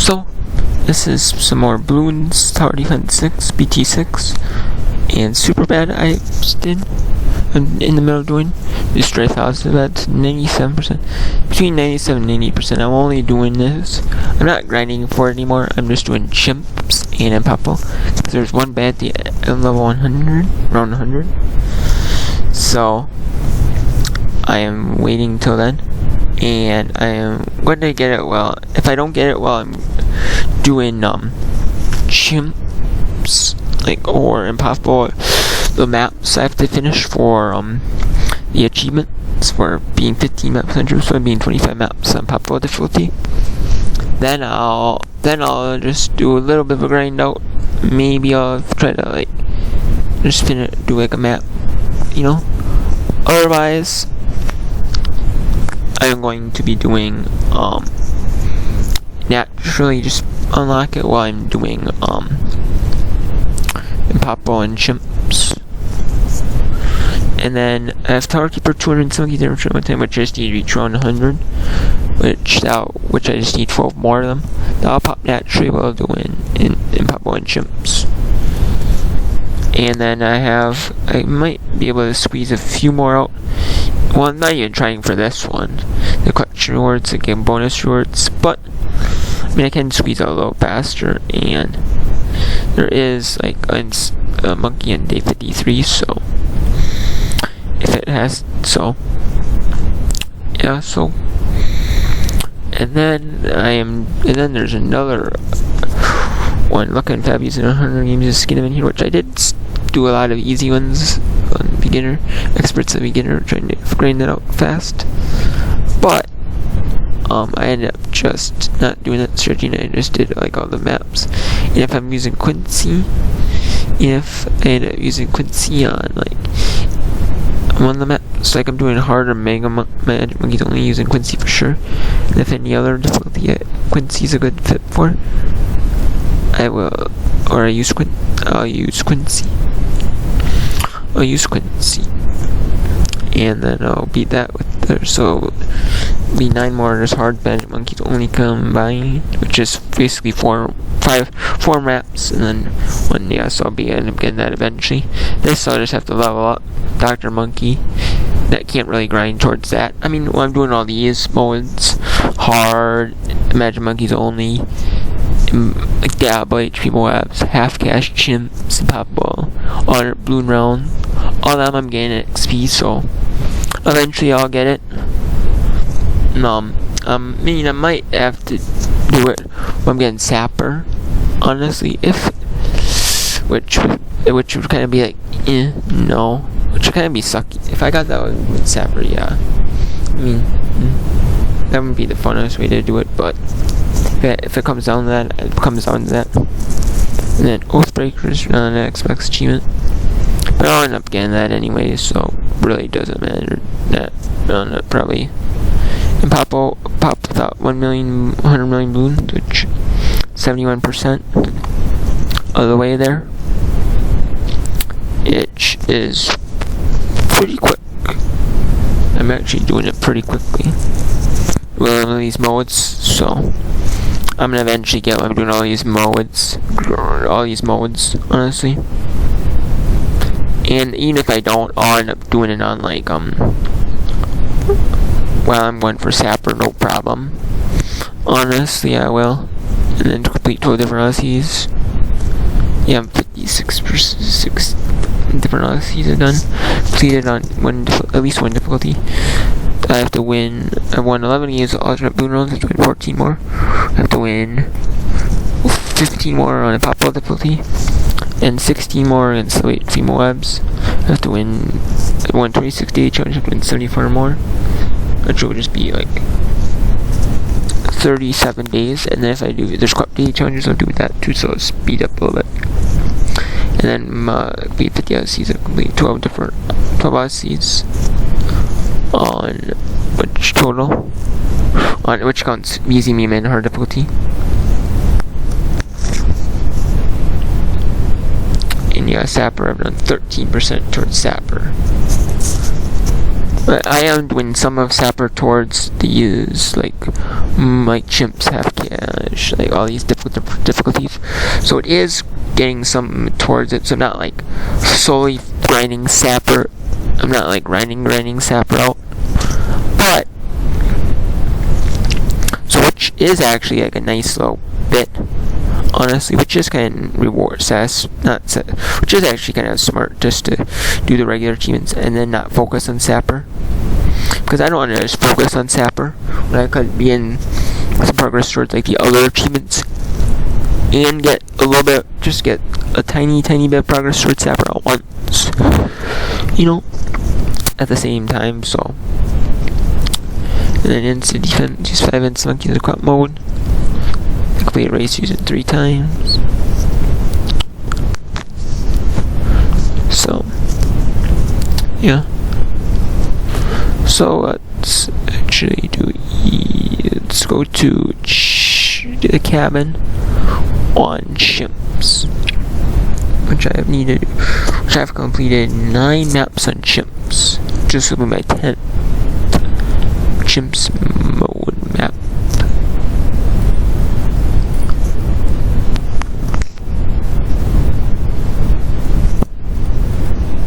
So, this is some more Bloons Tower Defense 6, BT6, and super bad I just did in the middle of doing. Destroy thousands, that's 97%. Between 97 and 80%. I'm only doing this. I'm not grinding for it anymore. I'm just doing chimps and Impossible. Because there's one bad at level 100, around 100. So, I am waiting till then. And I am going to get it well. If I don't get it well, I'm doing chimps, like, or Impossible, the maps I have to finish for the achievements for being 15 maps on so being 25 maps on Impossible difficulty. Then I'll just do a little bit of a grind out. Maybe I'll try to like just do like a map, you know. Otherwise, I'm going to be doing naturally just unlock it while I'm doing Impossible and chimps. And then I have Tower Keeper 270 damage at one time, which I just need to reach around 100, which I just need 12 more of them. That'll pop naturally while I'm doing Impossible and chimps. And then I might be able to squeeze a few more out. Well, I'm not even trying for this one. The collection rewards, again, bonus rewards, but I mean, I can squeeze out a little faster, and there is like a monkey on day 53, so if it has, so yeah, so and then there's another one. Looking Fab using 100 games to skin him in here, which I did do a lot of easy ones on beginner, experts and beginner, trying to grind that out fast. But I ended up just not doing that stretching. I just did like all the maps. And if I'm using Quincy, if I end up using Quincy on like one of the maps, like I'm doing harder Magic Monkey's only using Quincy for sure. And if any other difficulty Quincy's a good fit for, I will, or I'll use Quincy. And then I'll beat that with there. So be 9 more just hard Magic Monkeys only combined, which is basically four maps, and then one. Yeah, so I'll end up getting that eventually. This I'll just have to level up. Dr. Monkey, that can't really grind towards that. I mean, when I'm doing all these modes, hard, Magic Monkeys only, like Diablo, HP Moabs, Half Cash, Chimps, Impossible, Honor, Bloon Round, all them I'm getting XP, so eventually I'll get it. I mean, I might have to do it when I'm getting Sapper, honestly, which would kind of be like, no, which would kind of be sucky. If I got that with Sapper, yeah, I mean, that would be the funnest way to do it, but if it comes down to that, it comes down to that. And then Oathbreakers on an Xbox achievement, but I'll end up getting that anyway, so really doesn't matter. That probably Impossible popped without 100 million balloons, which 71% of the way there. It is pretty quick. I'm actually doing it pretty quickly with all these modes, so I'm gonna eventually get what I'm doing all these modes, honestly. And even if I don't, I'll end up doing it on like while I'm going for Sapper, no problem. Honestly, I will. And then complete 12 different Aussies. Yeah, I'm 6 different Aussies are done. Completed on at least one difficulty. I have to win. I won 11 games of alternate Bloon rounds. I have to win 14 more. I have to win 15 more on a Impossible difficulty, and 16 more against the HP Moabs. I have to win 126 day challenge. I have to win 74 more, which will just be like 37 days. And then if I do, there's co-op day challenges, I'll do that too, so I'll speed up a little bit. And then complete 50 Aussies, I complete 12 Aussies on which counts easy, medium, and hard difficulty. And yeah, Sapper, I've done 13% towards Sapper. But I am doing some of Sapper towards these, like chimps have cash, like all these difficulties. So it is getting some towards it. So I'm not like solely grinding Sapper. I'm not like grinding Sapper out. But so which is actually like a nice little bit, honestly, which is kind of reward which is actually kind of smart, just to do the regular achievements and then not focus on Sapper, because I don't want to just focus on Sapper when I could be in some progress towards like the other achievements and get a little bit, just get a tiny bit of progress towards Sapper at once, at the same time. So, and then instant defense, use 5 instant monkeys in the crop mode. Complete race using 3 times. So, yeah. So let's actually let's go to the cabin on chimps, which I've completed 9 maps on chimps. Just will be my 10th chimps mode map.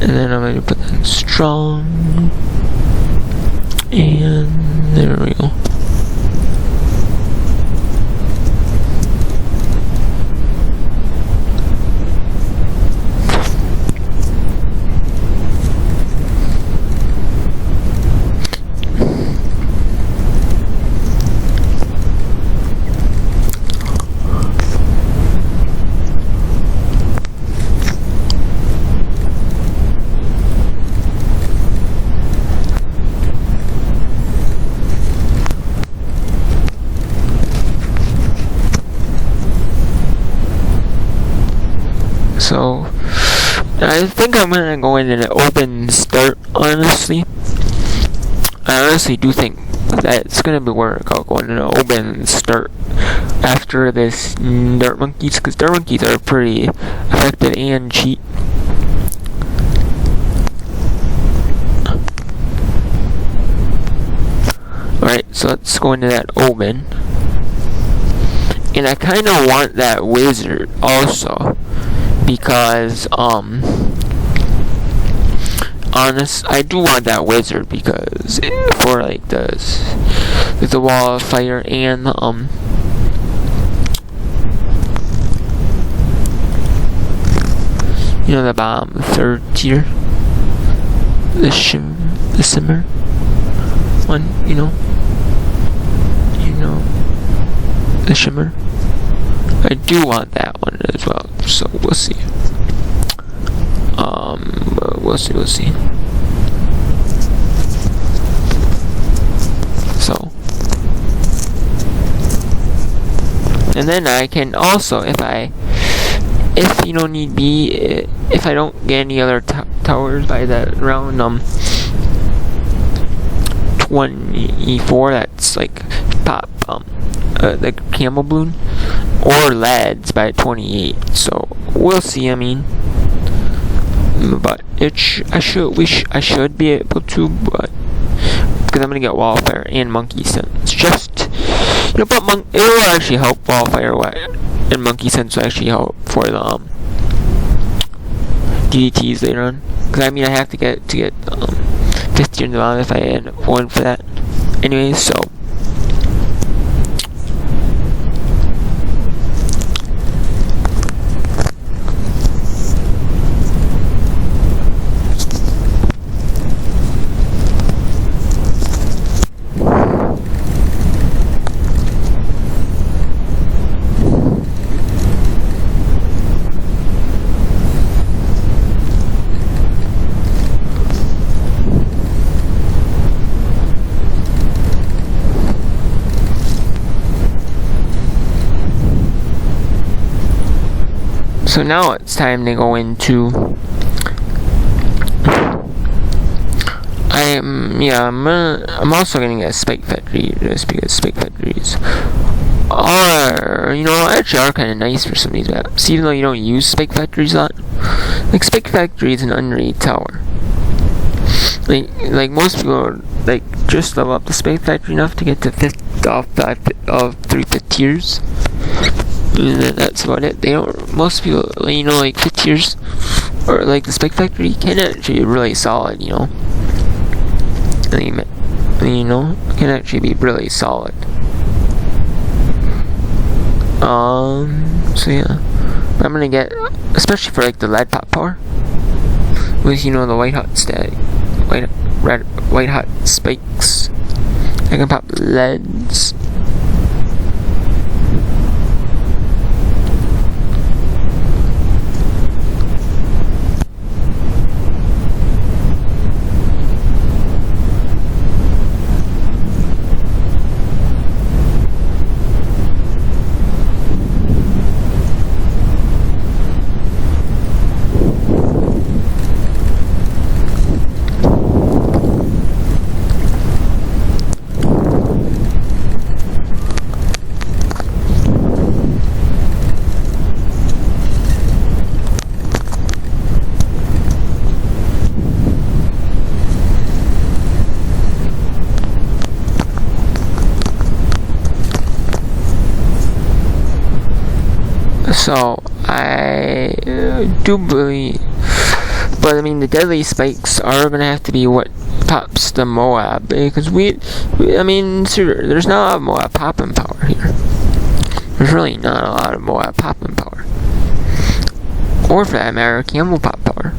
And then I'm going to put that in strong. And there we go. So, I think I'm gonna go in an open start, honestly. I honestly do think that it's gonna be work out going in an open start after this Dirt Monkeys, because Dirt Monkeys are pretty effective and cheap. Alright, so let's go into that open. And I kind of want that wizard also, because I do want that wizard, because for like the wall of fire and the bottom 3rd tier, the simmer one, the shimmer. I do want that one as well, so we'll see. We'll see. So, and then I can also, if need be, if I don't get any other towers by that round 24, that's like pop the camel balloon, or leads by 28. So we'll see. But I should be able to, but because I'm gonna get wildfire and monkey sense, just but it will actually help wildfire and monkey sense will actually help for the DDTs later on. Because I have to get 50 in the bottom if I had one for that. Anyways, so. So now it's time to go into. I'm also getting a spike factory just because spike factories are, actually are kind of nice for some of these maps, even though you don't use spike factories a lot. Like spike factory is an underrated tower. like most people like just level up the Spike Factory enough to get to 5th of 3/5 tiers. And that's about it. They don't. Most people, like, 5th tiers or like the Spike Factory can actually be really solid. Can actually be really solid. So yeah, I'm gonna get, especially for like the lead pop power, with the white hot spikes. I can pop leads. So I do believe, but I mean the deadly spikes are gonna have to be what pops the Moab, because there's not a lot of Moab popping power here. There's really not a lot of Moab popping power, or for that matter, camel pop power.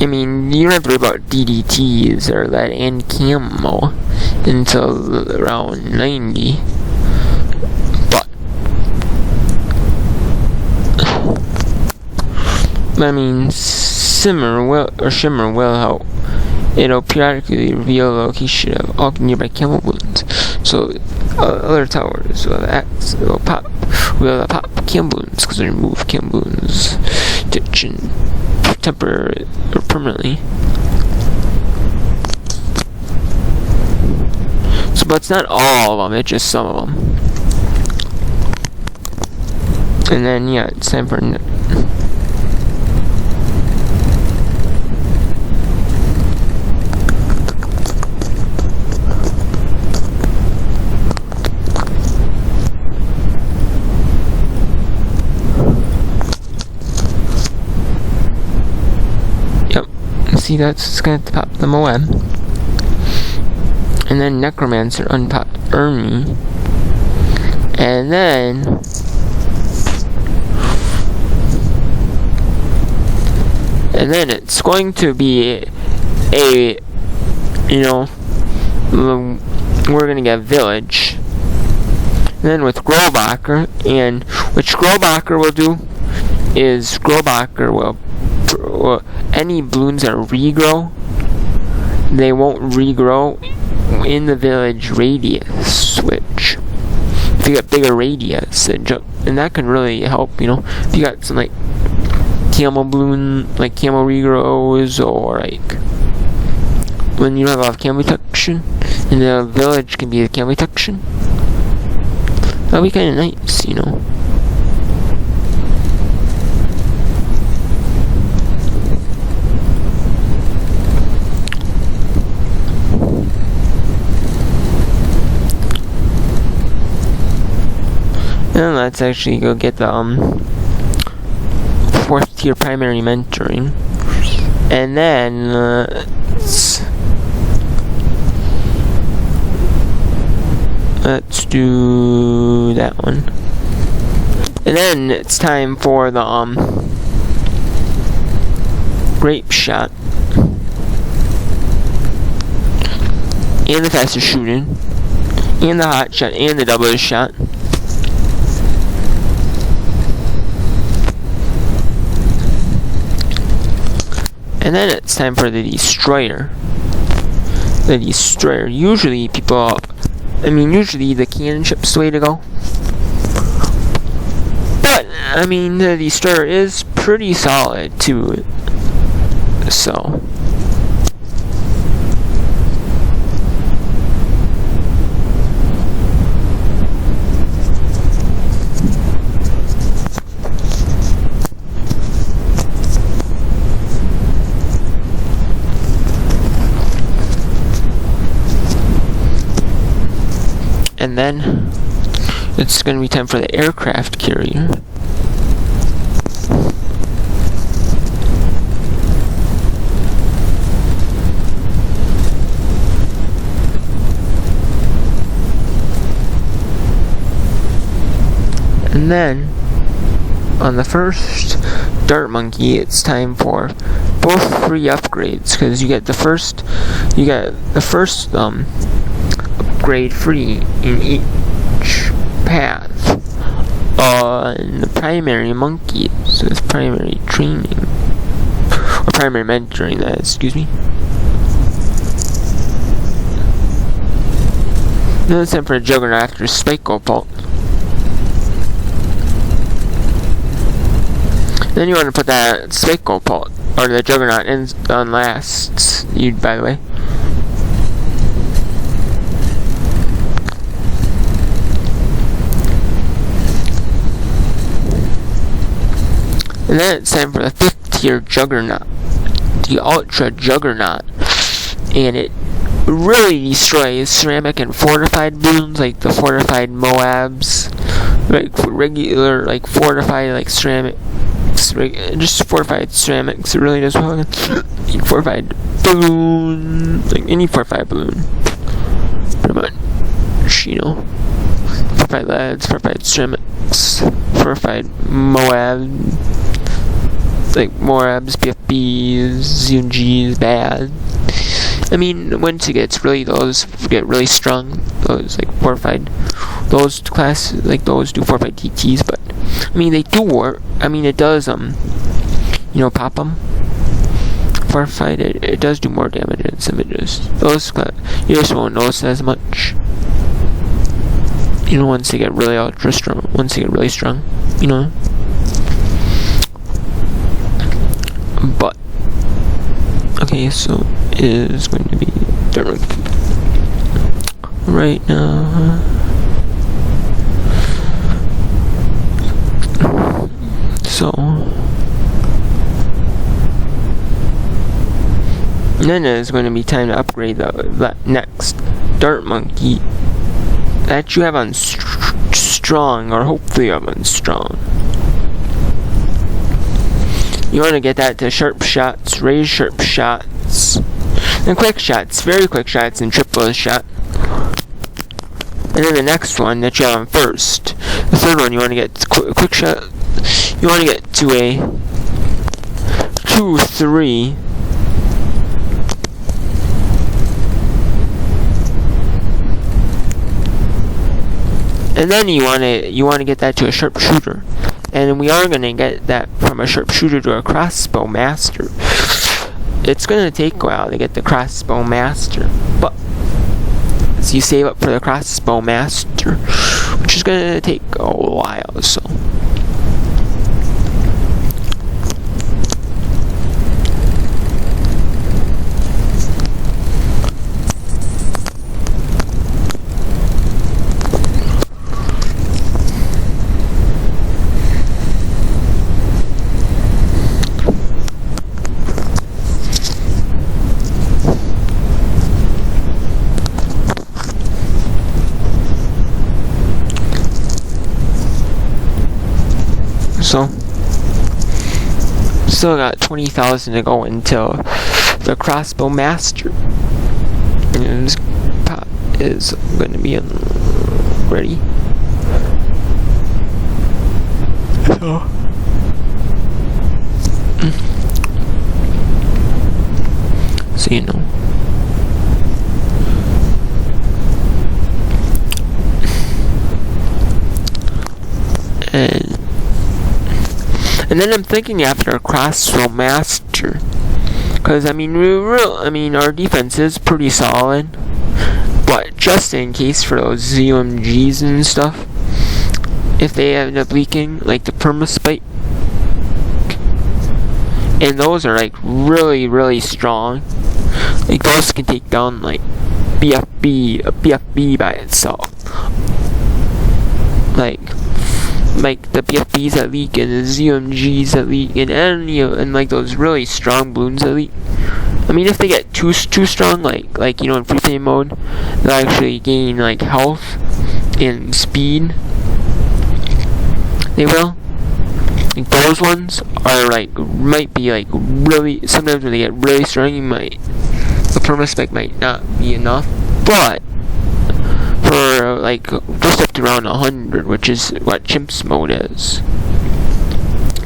I mean, you don't have to worry about DDTs or lead and camo until around 90. I mean, Shimmer will help. It'll periodically reveal the location of all nearby camel balloons. So other towers will pop camel balloons because they remove camel balloons temporarily or permanently. So, but it's not all of them; it's just some of them. And then yeah, it's time for. See, that's gonna pop the Moab. And then Necromancer unpop Ernie. And then it's going to be we're gonna get Village. And then with Growbacher, and which Growbacher will do is Growbacher will any balloons that regrow, they won't regrow in the village radius switch. If you got bigger radius, and that can really help, if you got some like camel balloon, like camel regrows, or like when you don't have a lot of camel protection, and the village can be the camel protection. That'll be kind of nice, And let's actually go get the 4th tier primary mentoring, and then let's do that one, and then it's time for the grape shot and the faster shooting and the hot shot and the double shot. And then it's time for the Destroyer. The Destroyer. Usually the cannon ship's the way to go. But, the Destroyer is pretty solid, too. So. and then it's going to be time for the aircraft carrier. And then, on the first Dart Monkey, it's time for both free upgrades, because you get the first upgrade free in each path on the primary monkey, so it's primary training, or primary mentoring, that, excuse me. Then it's time for a Juggernaut after Spike Bolt. Then you want to put that Spike Bolt, or the Juggernaut, in on last, by the way. And then it's time for the 5th tier Juggernaut, the Ultra Juggernaut, and it really destroys ceramic and fortified balloons, like the fortified Moabs, like regular, like fortified, like ceramic, just fortified ceramics. It really does well. Fortified balloon, like any fortified balloon, pretty much, you know. Fortified leads, fortified ceramics, fortified Moab, like Moabs, BFBs, ZMGs, bad. I mean, once it gets really, those get really strong, those like fortified, those class, like those do fortified TTs, but I mean they do work. I mean it does you know, pop them. Fortified, it does do more damage than some images. Those you just won't notice as much. You know, once they get really ultra strong, once they get really strong, you know. But okay, so it is going to be Dart right now. So then it is going to be time to upgrade the next Dart Monkey that you have on strong, or hopefully you have on strong. You want to get that to sharp shots, raise sharp shots, and quick shots, very quick shots, and triple shot. And then the next one that you have on first, the third one, you want to get quick shot. You want to get to a 2-3. And then you want to get that to a sharpshooter. And we are going to get that from a sharpshooter to a crossbow master. It's going to take a while to get the crossbow master, but so you save up for the crossbow master, which is going to take a while, so. So, still got 20,000 to go until the crossbow master. And this pot is going to be ready. So you know. And then I'm thinking after a crossbow master, because I mean our defense is pretty solid, but just in case for those ZMGs and stuff, if they end up leaking, like the permaspike, and those are like really strong, like those can take down like a BFB by itself, like the BFBs that leak and the ZMGs that leak and like those really strong balloons that leak. I mean, if they get too strong, like you know, in free flame mode, they'll actually gain like health and speed. They will. Like those ones are like might be like really. Sometimes when they get really strong, the perma-spike might not be enough. But for like just up to around 100, which is what Chimp's mode is,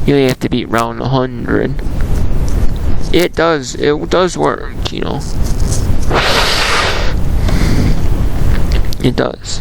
you only have to beat round 100. It does work, you know. It does.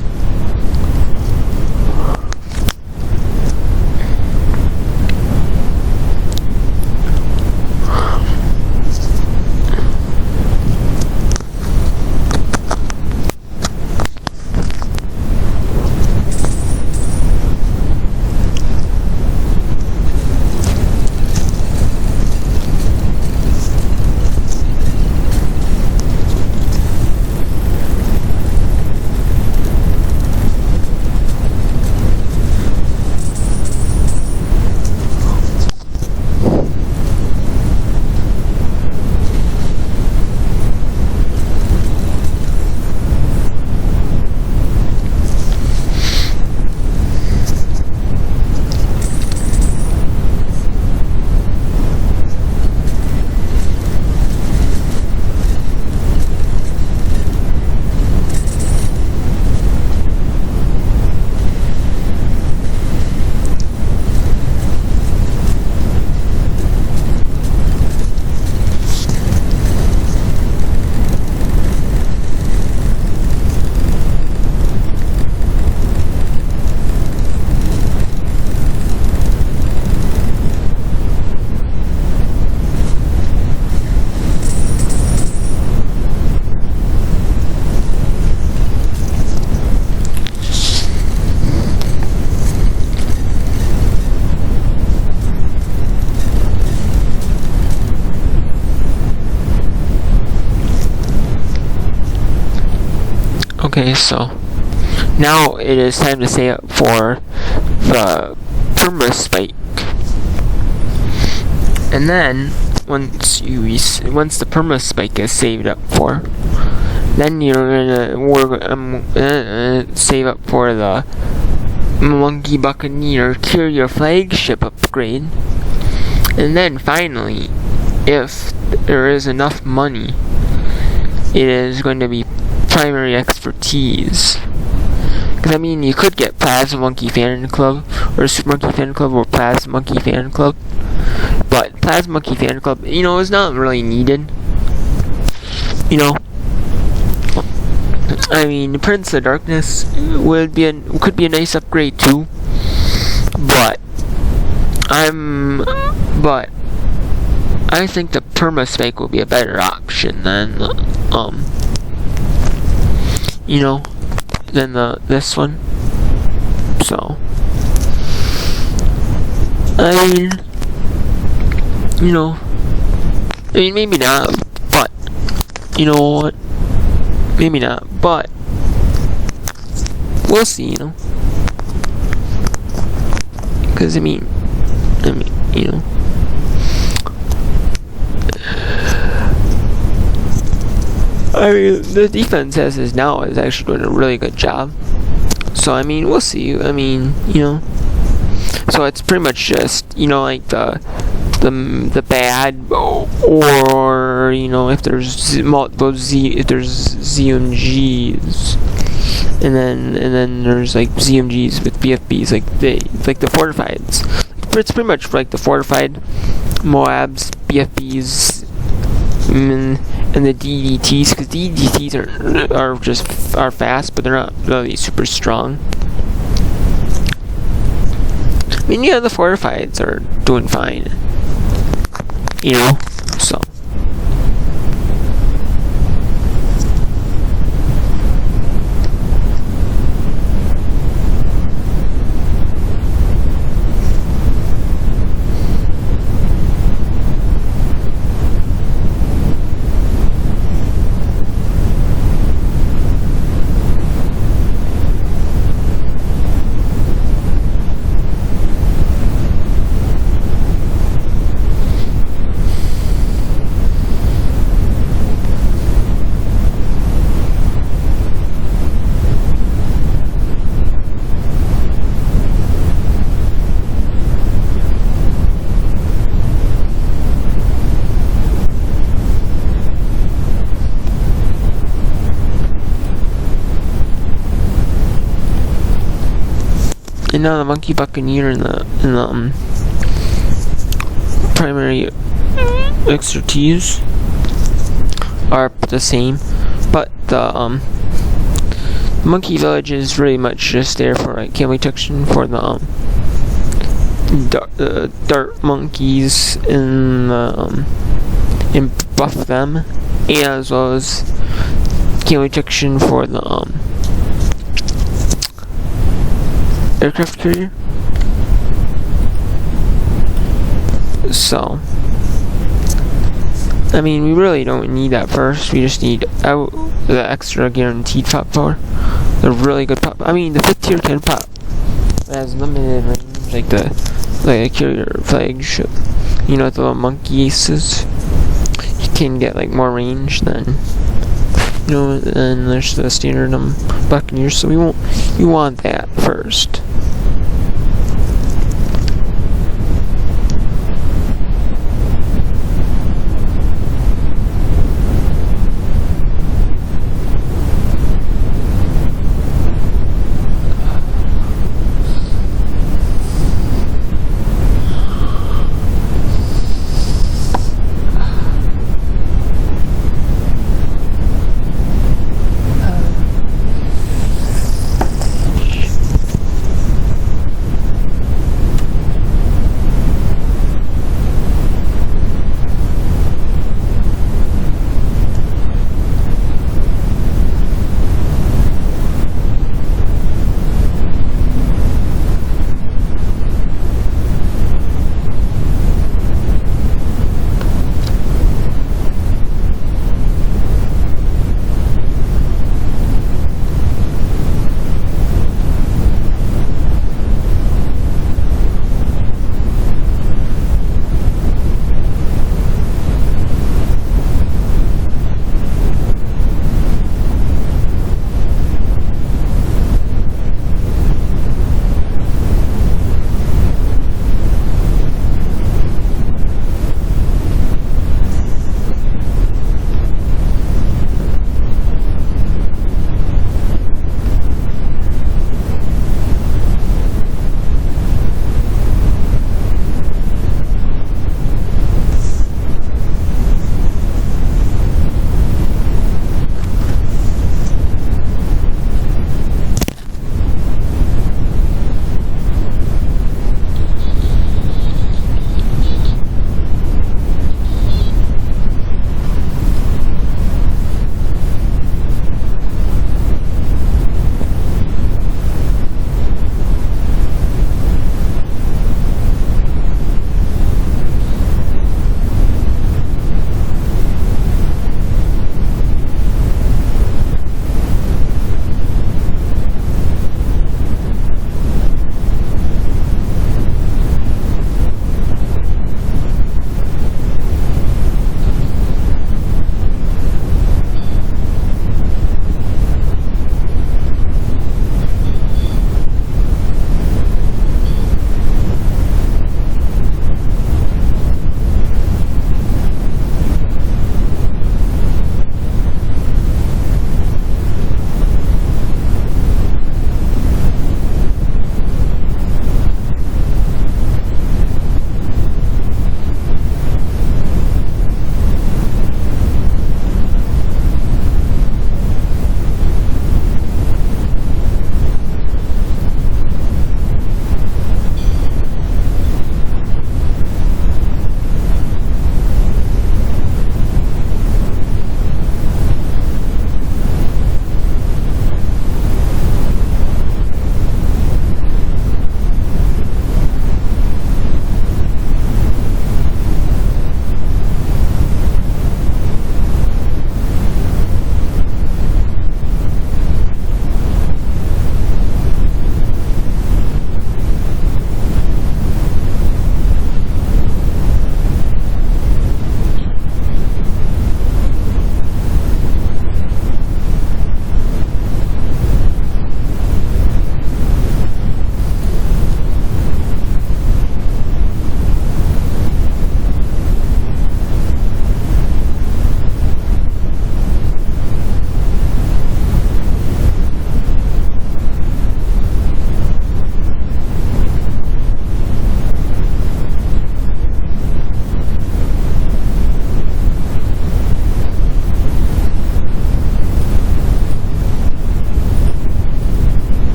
Okay, so now it is time to save up for the perma-spike. And then once the perma-spike is saved up for, then you're gonna save up for the Monkey Buccaneer Carrier flagship upgrade. And then finally, if there is enough money, it is going to be primary expertise. Because I mean, you could get Plasma Monkey Fan Club, or Super Monkey Fan Club, or Plasma Monkey Fan Club. But Plasma Monkey Fan Club, you know, is not really needed. You know, I mean, Prince of Darkness could be a nice upgrade too. But I think the perma-spike will be a better option than you know, than this one. So I mean, you know, maybe not, but you know what? Maybe not, but we'll see, you know. Because I mean, you know. I mean, the defense as is now is actually doing a really good job. So I mean, we'll see. I mean, you know. So it's pretty much just, you know, like the bad, or you know, if there's multiple if there's ZMGs, and then there's like ZMGs with BFBs, like the fortifieds. It's pretty much like the fortified Moabs, BFBs, and the DDTs, because DDTs are fast, but they're not really super strong. I mean, yeah, the fortifieds are doing fine, you know, so. And now the Monkey Buccaneer and the primary expertise are the same, but the Monkey Village is really much just there for like camera detection for the dart monkeys and buff them, and as well as camera detection for the aircraft carrier. So, I mean, we really don't need that first. We just need the extra guaranteed pop power. The really good pop. I mean, the 5th tier can pop. It has limited range, like a carrier flagship. You know, the little monkey aces. You can get like more range than, you know, than there's the standard Buccaneers. So we want that first.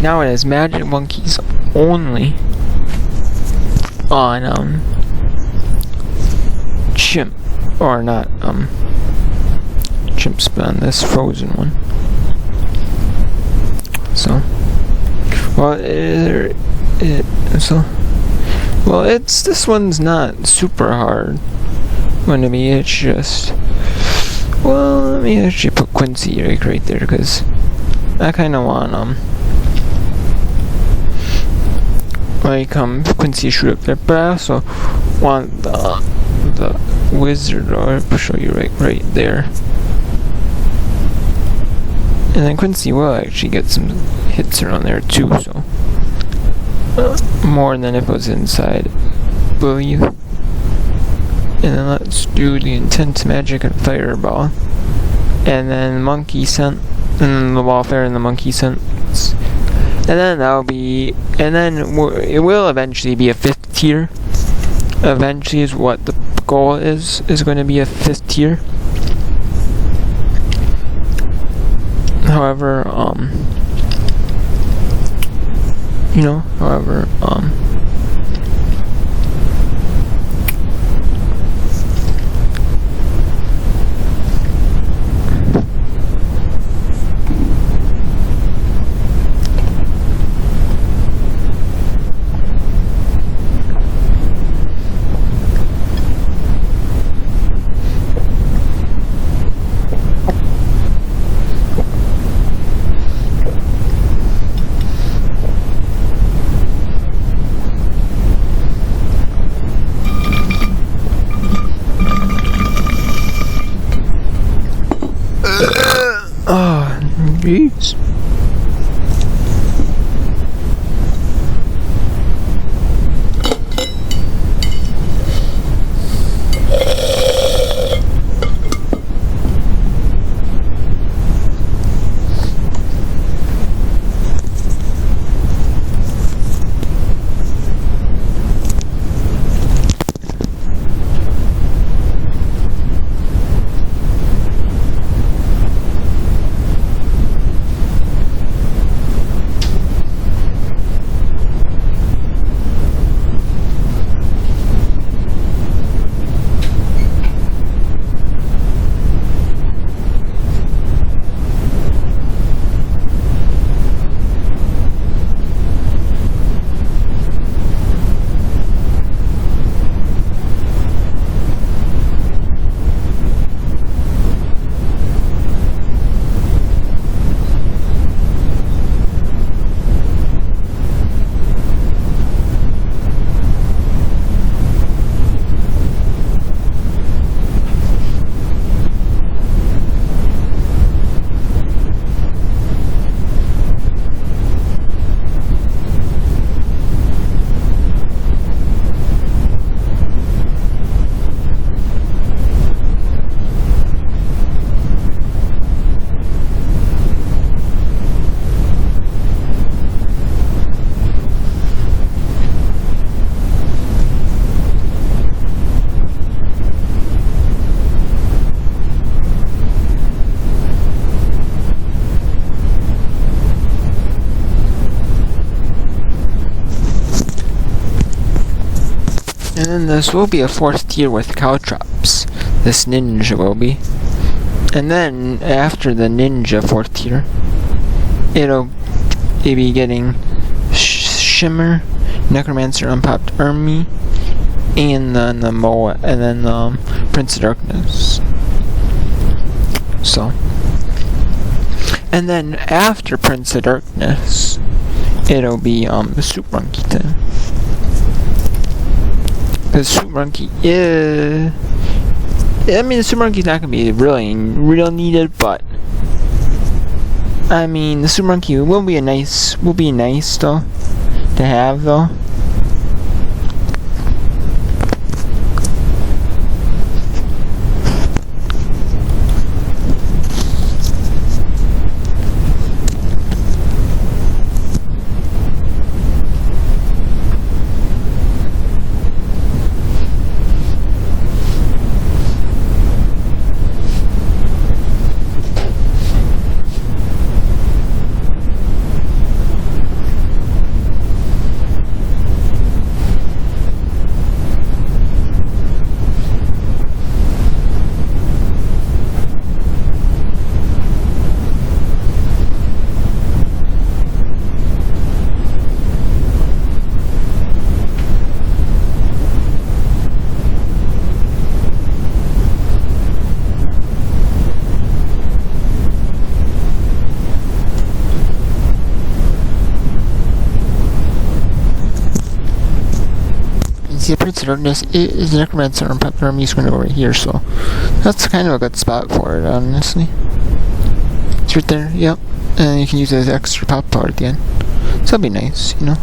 now it has magic monkeys only on chimp, or not chimps, but on this frozen one. So, well, this one's not super hard. When to me, it's just, well, let me actually put Quincy right there, because I kind of want Quincy shoot up there, but I also want the wizard, or I'll show you right there. And then Quincy will actually get some hits around there too, so more than if it was inside, I believe. And then let's do the intense magic and fireball, and then monkey scent, and then the wallfire and the monkey scents, and then it will eventually be a 5th tier. Eventually is what the goal is going to be, a 5th tier. However, jeez. And then this will be a 4th tier with caltrops. This ninja will be. And then after the ninja 4th tier, it'll be getting Shimmer, Necromancer, Unpopped Army, and then the Moa, and then Prince of Darkness. So, and then after Prince of Darkness, it'll be the Soup Monkey then. Because Soup Monkey is, the Soup Monkey's not gonna be real needed, but the Soup Monkey will be nice though to have though. see, the Prince of Darkness is the Necromancer and Puppet Army is going to go right here, so that's kind of a good spot for it, honestly. It's right there, yep. And you can use it as extra pop power at the end. So that'll be nice, you know.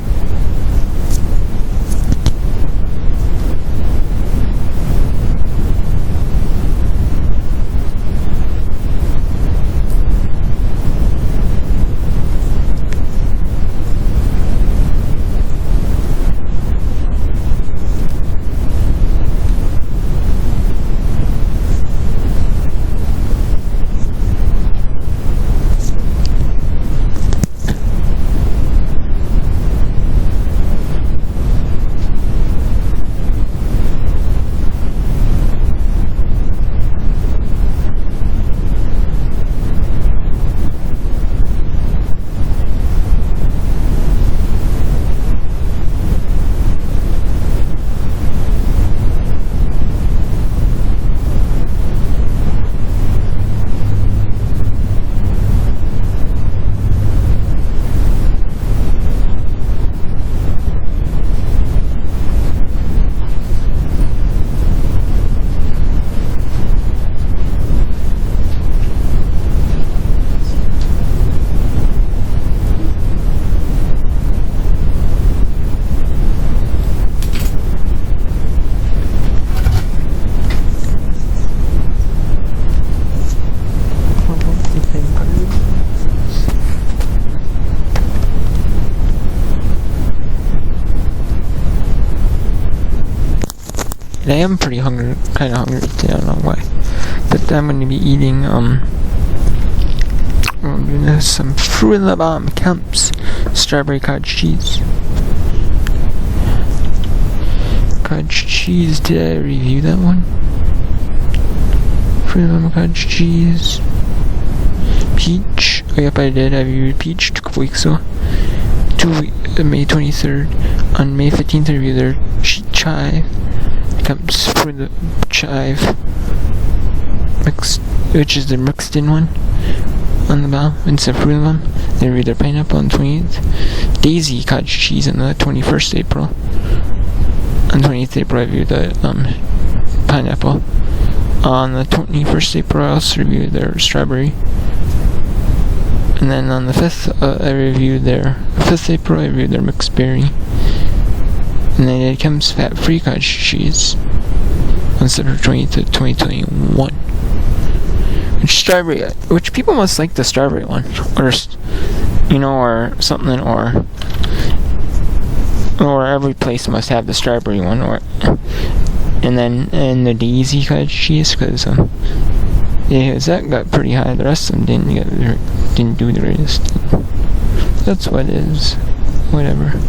And I am pretty hungry, kind of hungry today, I don't know why. But I'm going to be eating, some Fruit in the Bomb Kemp's strawberry cottage cheese. Cottage cheese, did I review that one? Fruit in the Bomb cottage cheese. Peach, oh yep I did, I reviewed peach a couple weeks ago. May 23rd. On May 15th I reviewed their chive. Comes for the chive mixed, which is the mixed in one on the bottom instead of fruit of them. Then read their pineapple on the 28th. Daisy cottage cheese on the 21st April. On 28th April I reviewed the pineapple. On the 21st April I also reviewed their strawberry. And then on the 5th I reviewed their 5th April I reviewed their mixed berry. And then it comes fat-free cottage cheese on September 20th of 2021. Which people must like the strawberry one, or or something, or every place must have the strawberry one, and the Daisy cottage cheese, because that got pretty high. The rest of them didn't do the greatest. That's what it is. Whatever.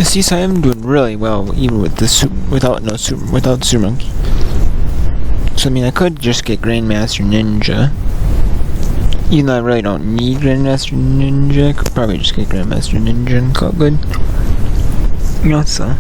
See, so I am doing really well even with the without the Super Monkey. So I mean, I could just get Grandmaster Ninja. Even though I really don't need Grandmaster Ninja, I could probably just get Grandmaster Ninja and call it good. You know, so.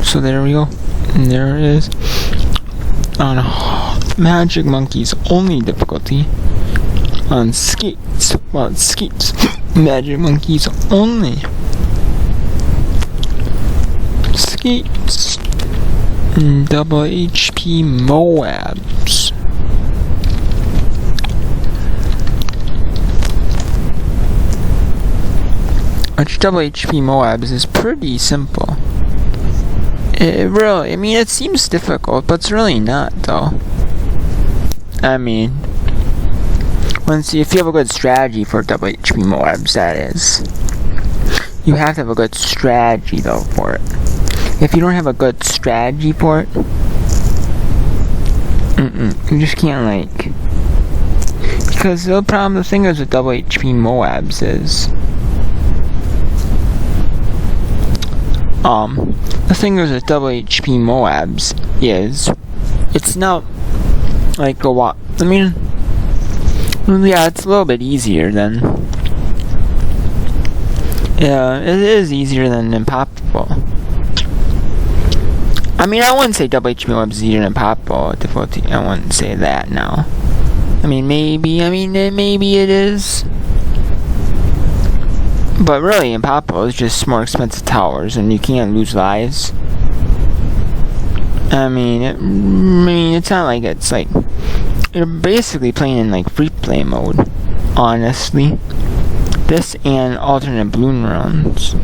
So there we go. And there it is. On Magic Monkey's only difficulty. On skates. Well, it's skates. Magic Monkey's only. Skates. Double HP Moabs. Which double HP Moabs is pretty simple. It really, I mean, it seems difficult, but it's really not, though. I mean, if you have a good strategy for double HP Moabs, that is. You have to have a good strategy, though, for it. If you don't have a good strategy for it, you just can't, like... Because the problem, the thing is with double HP Moabs is... the thing is with double HP Moabs is, it's not like a lot. I mean, yeah, it's a little bit easier than. Yeah, it is easier than Impossible. I mean, I wouldn't say double HP Moabs is easier than Impossible difficulty. I wouldn't say that now. I mean, maybe it is. But really, in Impossible, it's just more expensive towers, and you can't lose lives. I mean, it's not like it's like you're basically playing in like free play mode. Honestly, this and alternate balloon rounds.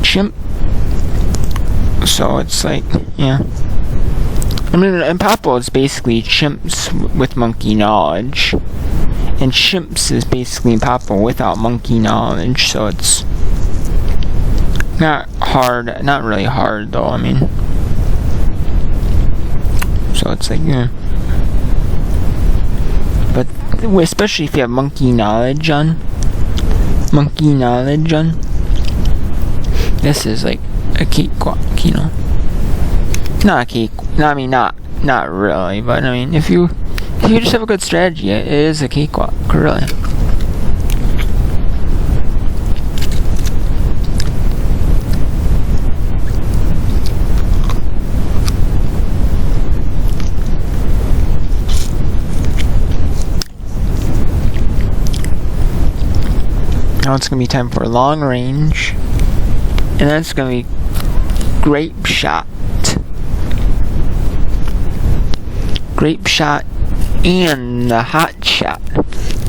Chimp. So it's like, yeah. I mean, Impossible is basically chimps with monkey knowledge. And chimps is basically Impossible without monkey knowledge, so it's not hard, not really hard though, I mean. So it's like, yeah. But especially if you have monkey knowledge on, this is like a cakewalk, you know. Not a cake, I mean, not really, but I mean, if you just have a good strategy, it is a cakewalk, really. Now it's gonna be time for long range, and that's gonna be grape shot. Grape shot and the hot shot.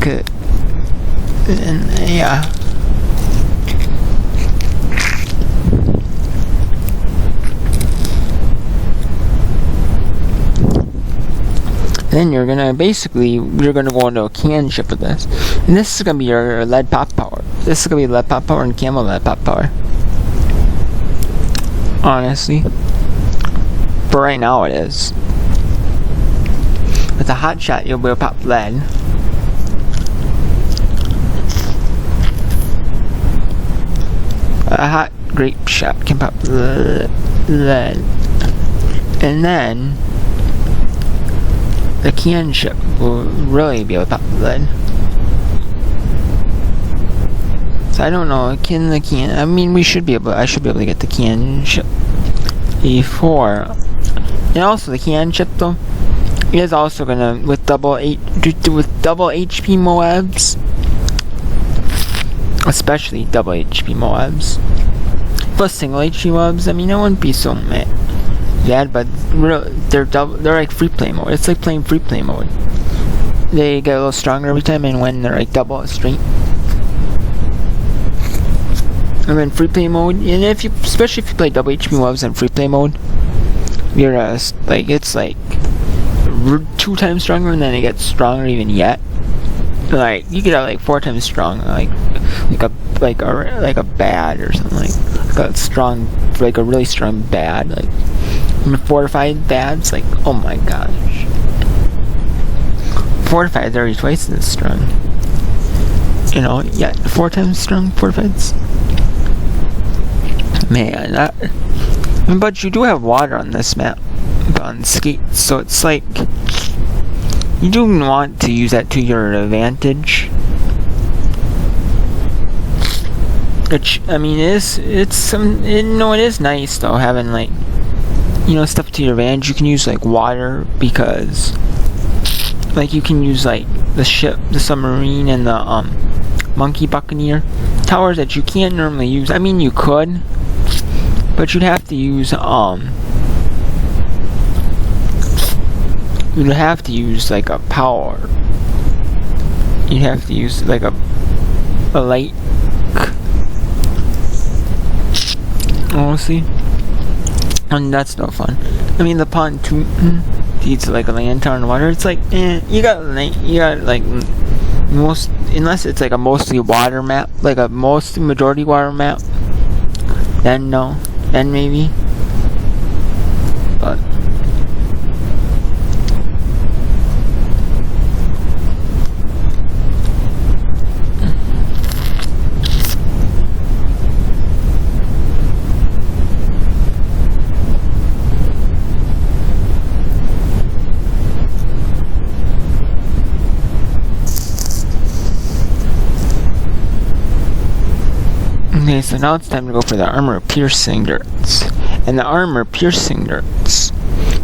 Good. And yeah. Then you're gonna go into a can ship with this. And this is gonna be your lead pop power. This is gonna be lead pop power and camel lead pop power. Honestly. But right now it is. With a hot shot you'll be able to pop lead. A hot grape shot can pop lead. And then the can ship will really be able to pop lead. So I don't know, I mean I should be able to get the can ship before. And also the can ship though, it is also gonna with double HP Moabs. Especially double HP Moabs. Plus single HP Moabs, I mean I wouldn't be so mad. But they're like free play mode. It's like playing free play mode. They get a little stronger every time, and when they're like double straight. And then free play mode, and especially if you play double HP Moabs in free play mode, you're it's like 2 times stronger, and then it gets stronger even yet. Like you get out like 4 times strong, like a bad or something like a strong, like a really strong bad, like fortified bads. Like oh my gosh, fortified are already twice as strong. You know, yeah, 4 times strong fortifieds. Man, but you do have water on this map, on skates, so it's like you do want to use that to your advantage. Which I mean, it is nice though having like stuff to your advantage. You can use like water because like you can use like the ship, the submarine, and the monkey buccaneer towers that you can't normally use. I mean you could, but you'd have to use like a power. You'd have to use like a light. Honestly, and that's no fun. I mean the pontoon needs like a lantern water. It's like you got like most, unless it's like a mostly water map, like a majority water map, then no, then maybe. But okay, so now it's time to go for the armor piercing darts. And the armor piercing darts,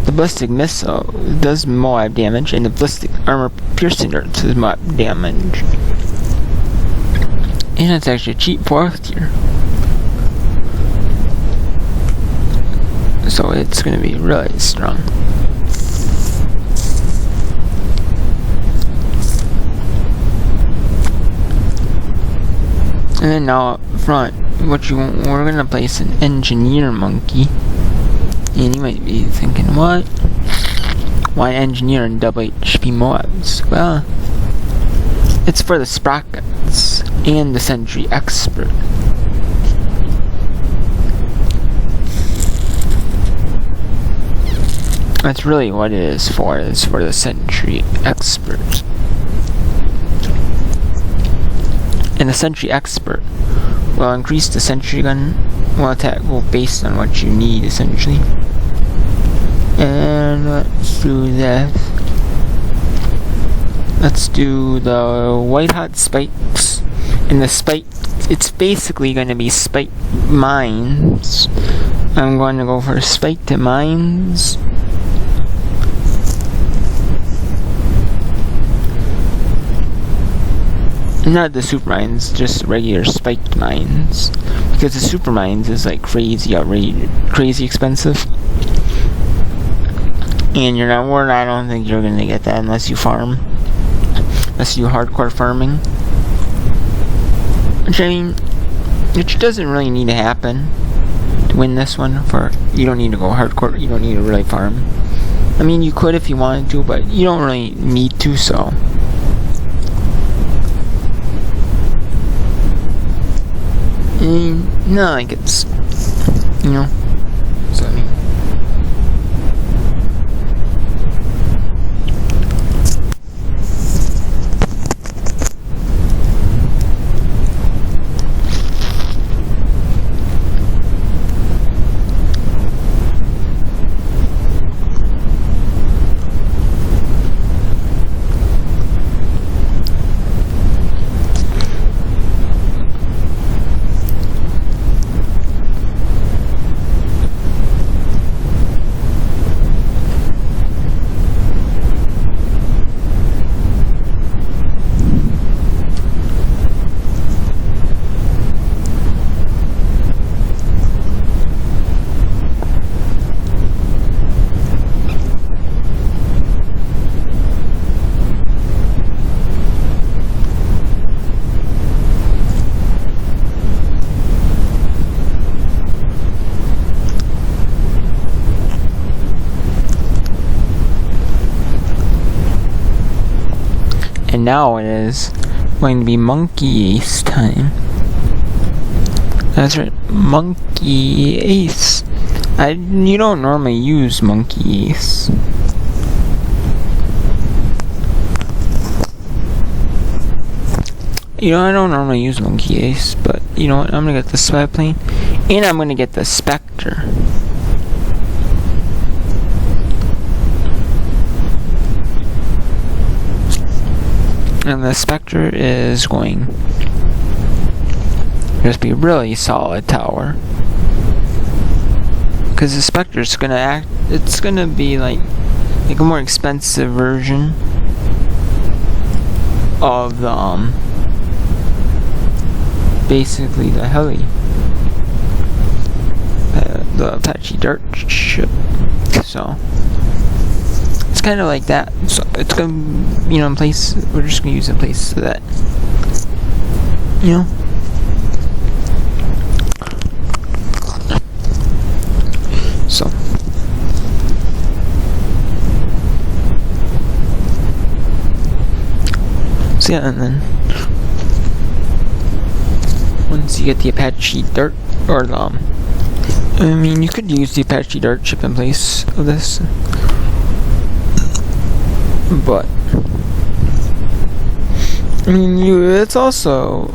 the ballistic missile does Moab damage, and the ballistic armor piercing darts does Moab damage. And it's actually a cheap 4th tier. So it's gonna be really strong. And then now up front, we're gonna place an engineer monkey. And you might be thinking, what? Why engineer and double HP Moabs? Well, it's for the sprockets and the sentry expert. That's really what it is for the sentry expert. And the sentry expert will increase the sentry gun attack based on what you need, essentially. And let's do this. Let's do the white hot spikes. And the spike, it's basically going to be spike mines. I'm going to go for spiked mines. Not the super mines, just regular spiked mines. Because the super mines is like crazy expensive. And I don't think you're gonna get that unless you farm. Unless you hardcore farming. Which doesn't really need to happen to win this one. You don't need to go hardcore, you don't need to really farm. I mean, you could if you wanted to, but you don't really need to, so. No, like it's, so I mean. And now it is going to be Monkey Ace time. That's right, Monkey Ace. You don't normally use Monkey Ace. I don't normally use Monkey Ace, but you know what? I'm gonna get the spy plane, and I'm gonna get the Spectre. And the Spectre is going to just be a really solid tower. Because the Spectre is going to it's going to be like a more expensive version of the, basically the heli. The Apache Dart ship. So. It's kind of like that, so it's gonna, in place. We're just gonna use a place so that, So yeah, and then once you get the Apache Dart or the, you could use the Apache Dart ship in place of this. But it's also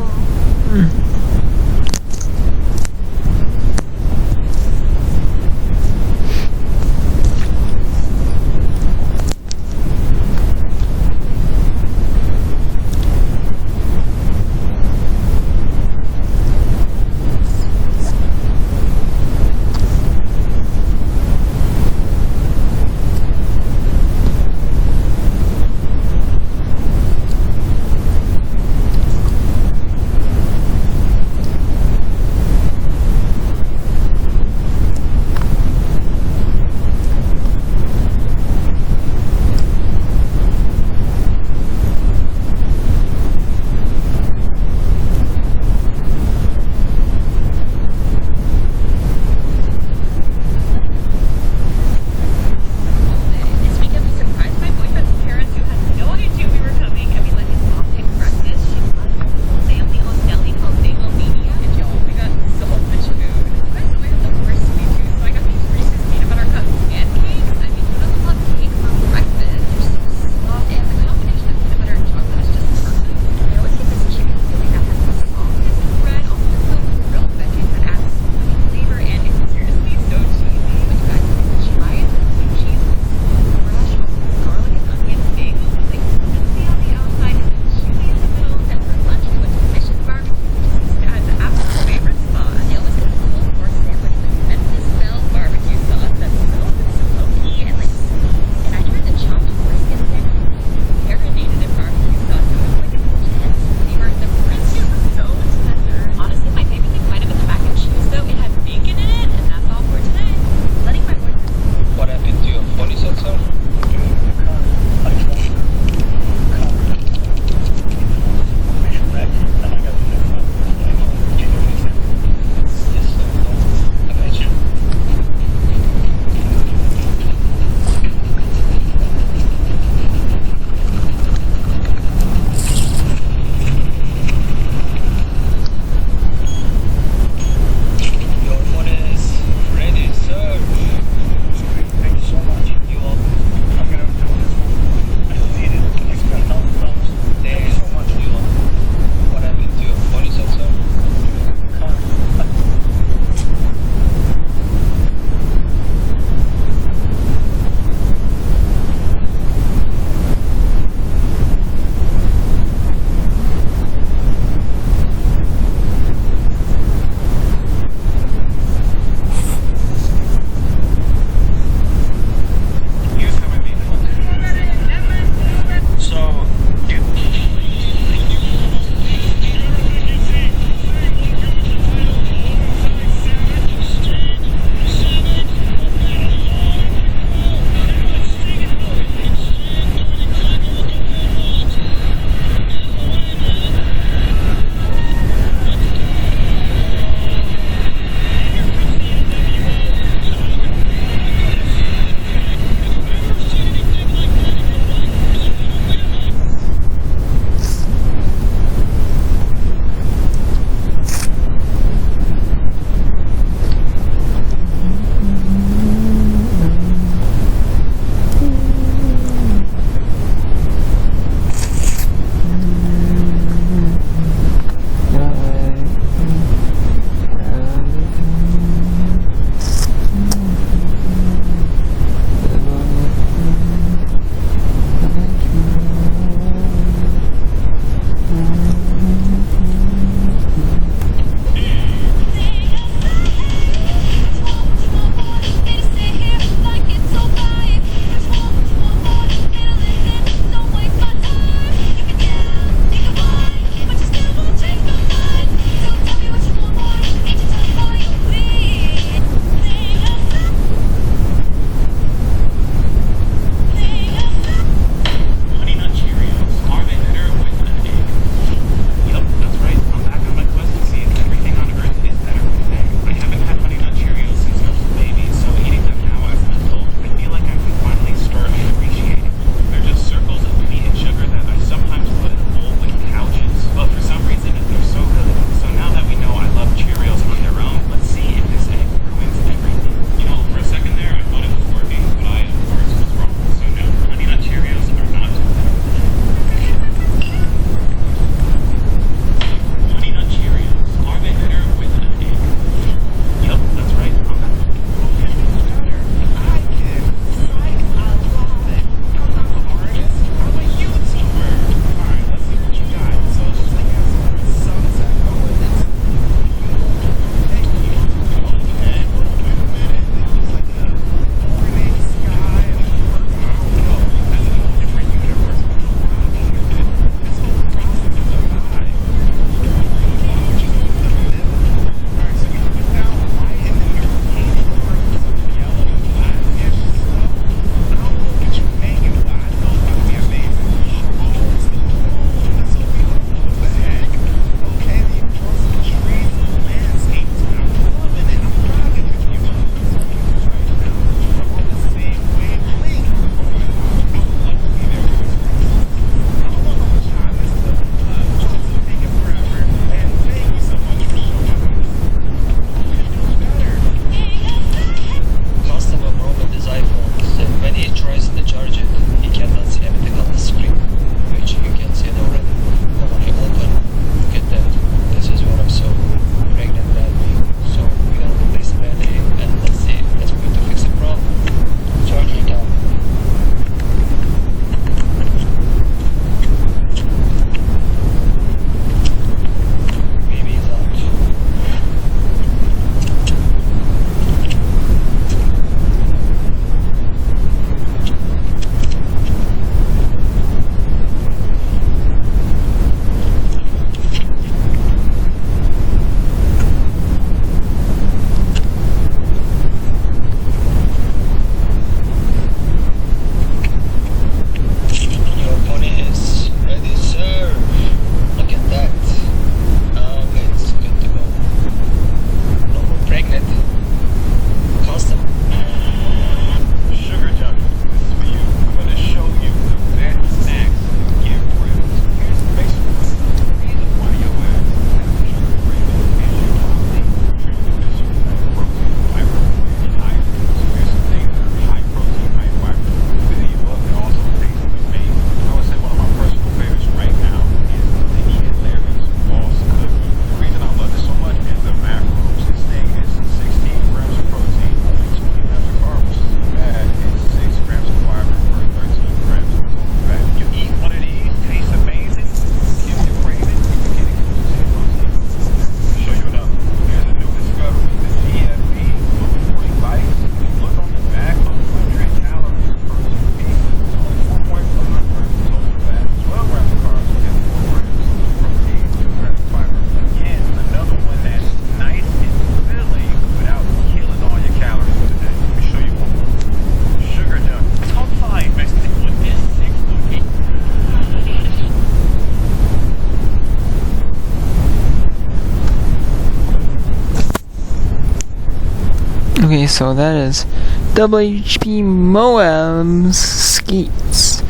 Okay, so that is double HP Moab's Skeets.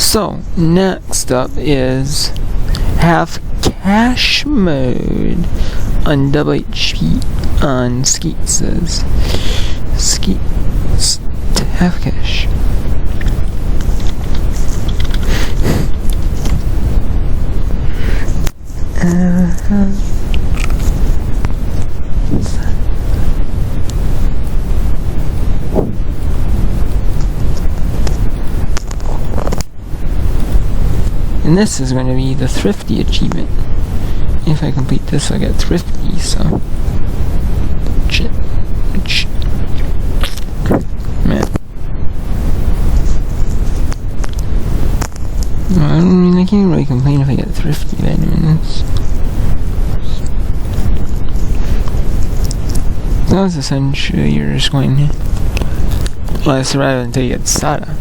So, next up is half cash mode on double HP on Skeets. Skeets to half cash. And this is going to be the Thrifty achievement. If I complete this, I get Thrifty, so... Man. I mean, I can't really complain if I get Thrifty vitamins. That was essentially you're just going to... Well, survive until you get Sada.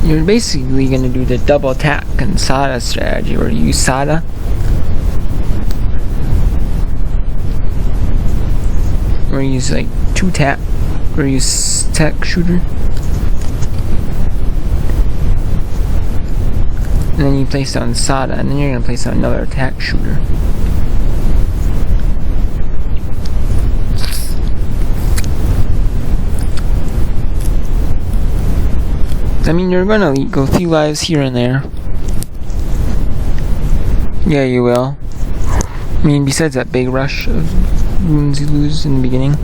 You're basically going to do the double attack and Sada strategy, where you use Sada. Or you use like 2 tap, or you use tech shooter. And then you place down Sada, and then you're going to place down another attack shooter. I mean, you're gonna go a few lives here and there. Yeah, you will. I mean, besides that big rush of wounds you lose in the beginning.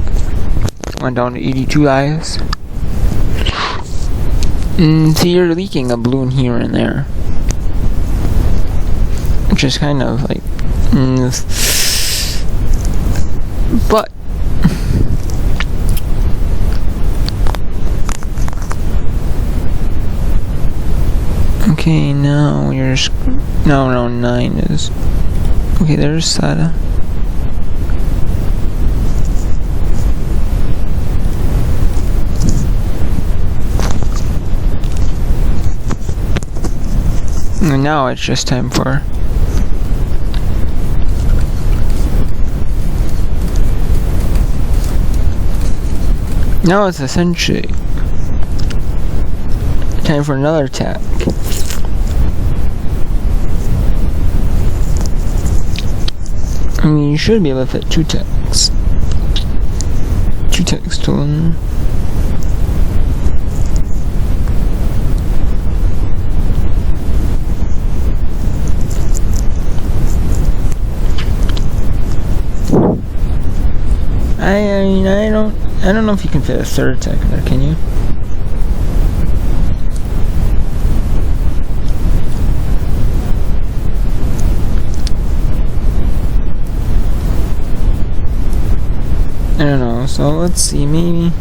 Went down to 82 lives. So you're leaking a balloon here and there. Which is kind of like... But... Okay, now you're... No, 9 is... Okay, there's Sada. And now it's just time for... Now it's essentially... time for another attack. I mean, you should be able to fit 2 techs. 2 techs to one. I mean, I don't know if you can fit a 3rd tech there, can you? I don't know, so let's see, maybe...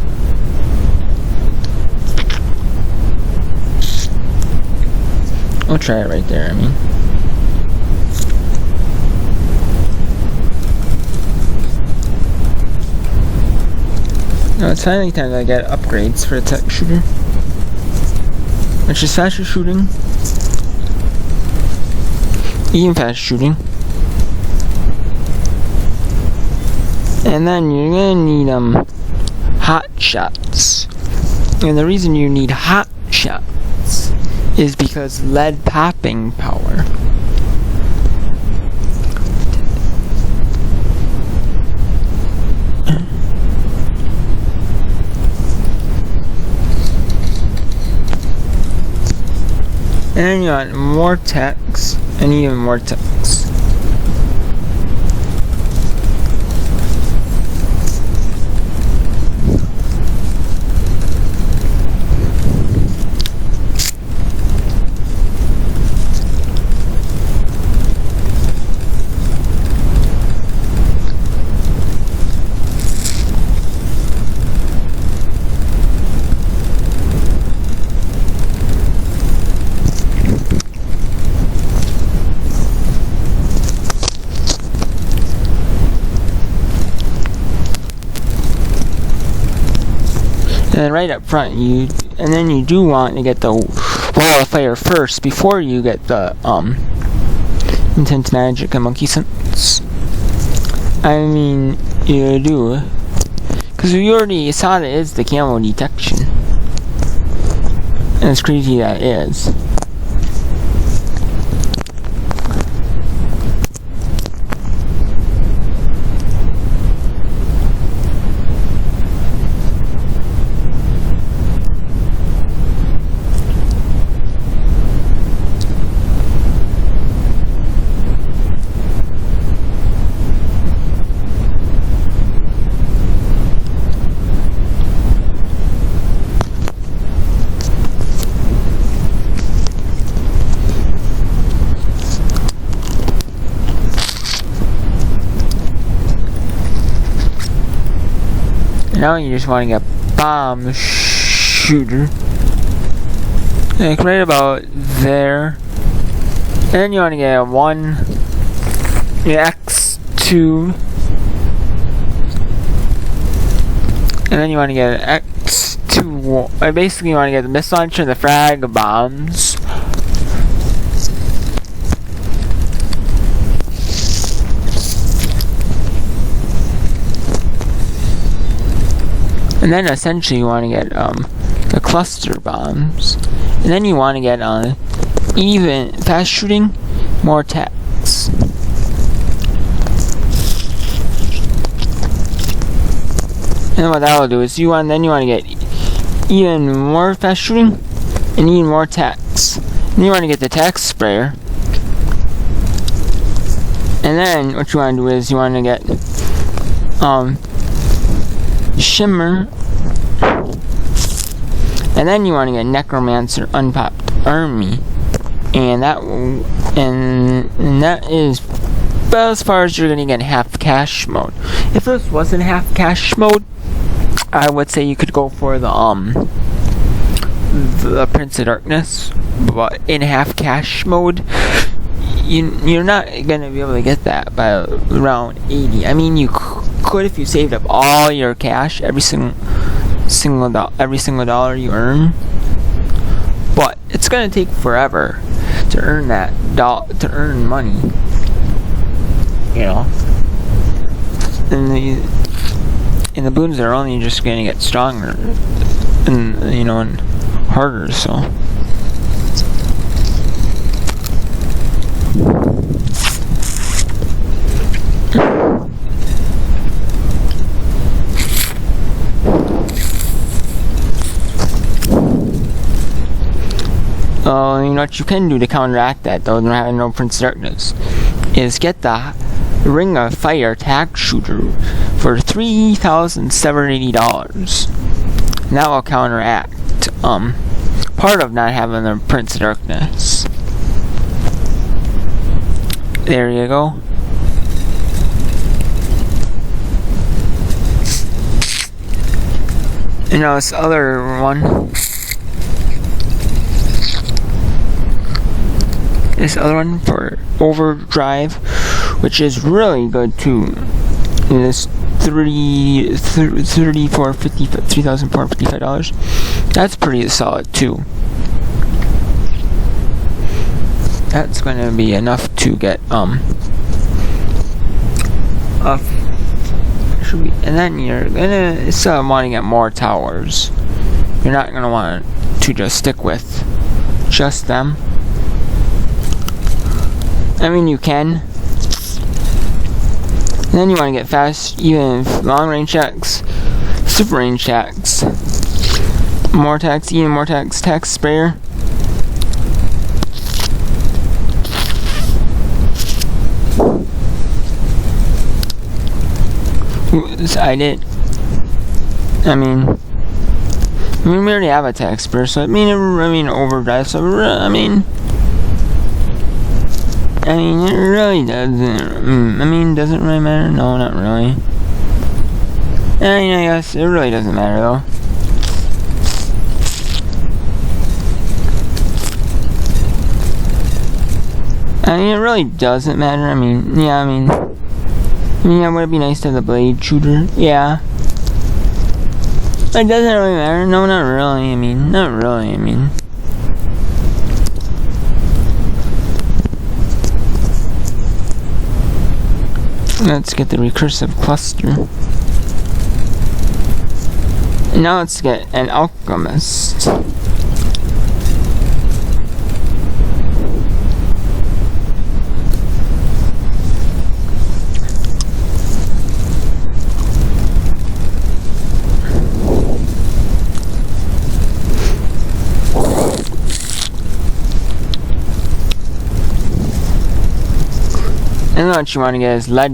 I'll try it right there, I mean. No, it's finally time to get upgrades for a tech shooter. Which is faster shooting. Even fast shooting. And then you're gonna need hot shots. And the reason you need hot shots is because lead popping power. And then you want more techs and even more techs. then right up front, and then you do want to get the wall of fire first before you get the intense magic and monkey sense. I mean, you do, because we already saw that it is the camo detection, and it's crazy that is. Now you just want to get bomb shooter, like right about there, and then you want to get X2, and then you want to get X2. Basically, you want to get the missile launcher and the frag bombs. And then essentially you want to get the cluster bombs. And then you want to get even fast shooting, more attacks. And what that will do is you want to get even more fast shooting and even more attacks. And you want to get the attack sprayer. And then what you want to do is you want to get shimmer, and then you want to get necromancer unpopped army, and that is about as far as you're gonna get half cash mode. If this wasn't half cash mode, I would say you could go for the Prince of Darkness, but in half cash mode, you're not gonna be able to get that by around 80. I mean, you could if you saved up all your cash, every single dollar you earn, but it's gonna take forever to earn that to earn money, you know. And the Bloons are only just gonna get stronger and and harder, so. You know what you can do to counteract that, though, not having no Prince of Darkness, is get the Ring of Fire attack shooter for $3,780. And that will counteract part of not having the Prince of Darkness. There you go. You know, this other one. This other one for overdrive, which is really good too. This $3,455. That's pretty solid too. That's going to be enough to get and then you're gonna still want to get more towers. You're not gonna want to just stick with just them. I mean, you can. And then you want to get fast, even long range attacks, super range attacks, more attacks, even more attacks, attack sprayer. I mean, we already have attack sprayer, so I mean overdrive, so it really doesn't. Does it really matter? No, not really. I guess it really doesn't matter though. It really doesn't matter. Would it be nice to have the blade shooter? Yeah. It doesn't really matter. No, not really. Not really. Let's get the recursive cluster. Now let's get an alchemist. And what you want to get is not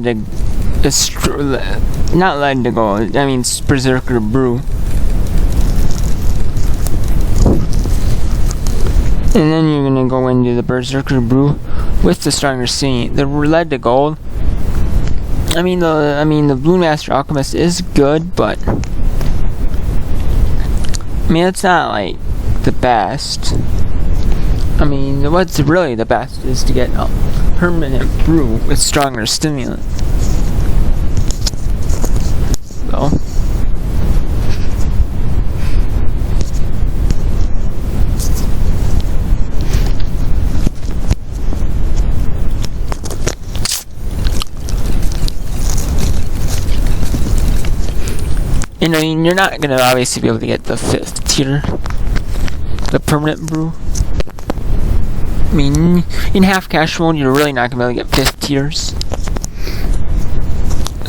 lead to gold, Berserker Brew. And then you're gonna go into the Berserker Brew with the stronger scene. The lead to gold. The Bloon Master Alchemist is good, but it's not like the best. What's really the best is to get a permanent brew with stronger stimulant. So. You're not gonna obviously be able to get the 5th tier, the permanent brew. In half cash mode, you're really not gonna be able to get 5th tiers.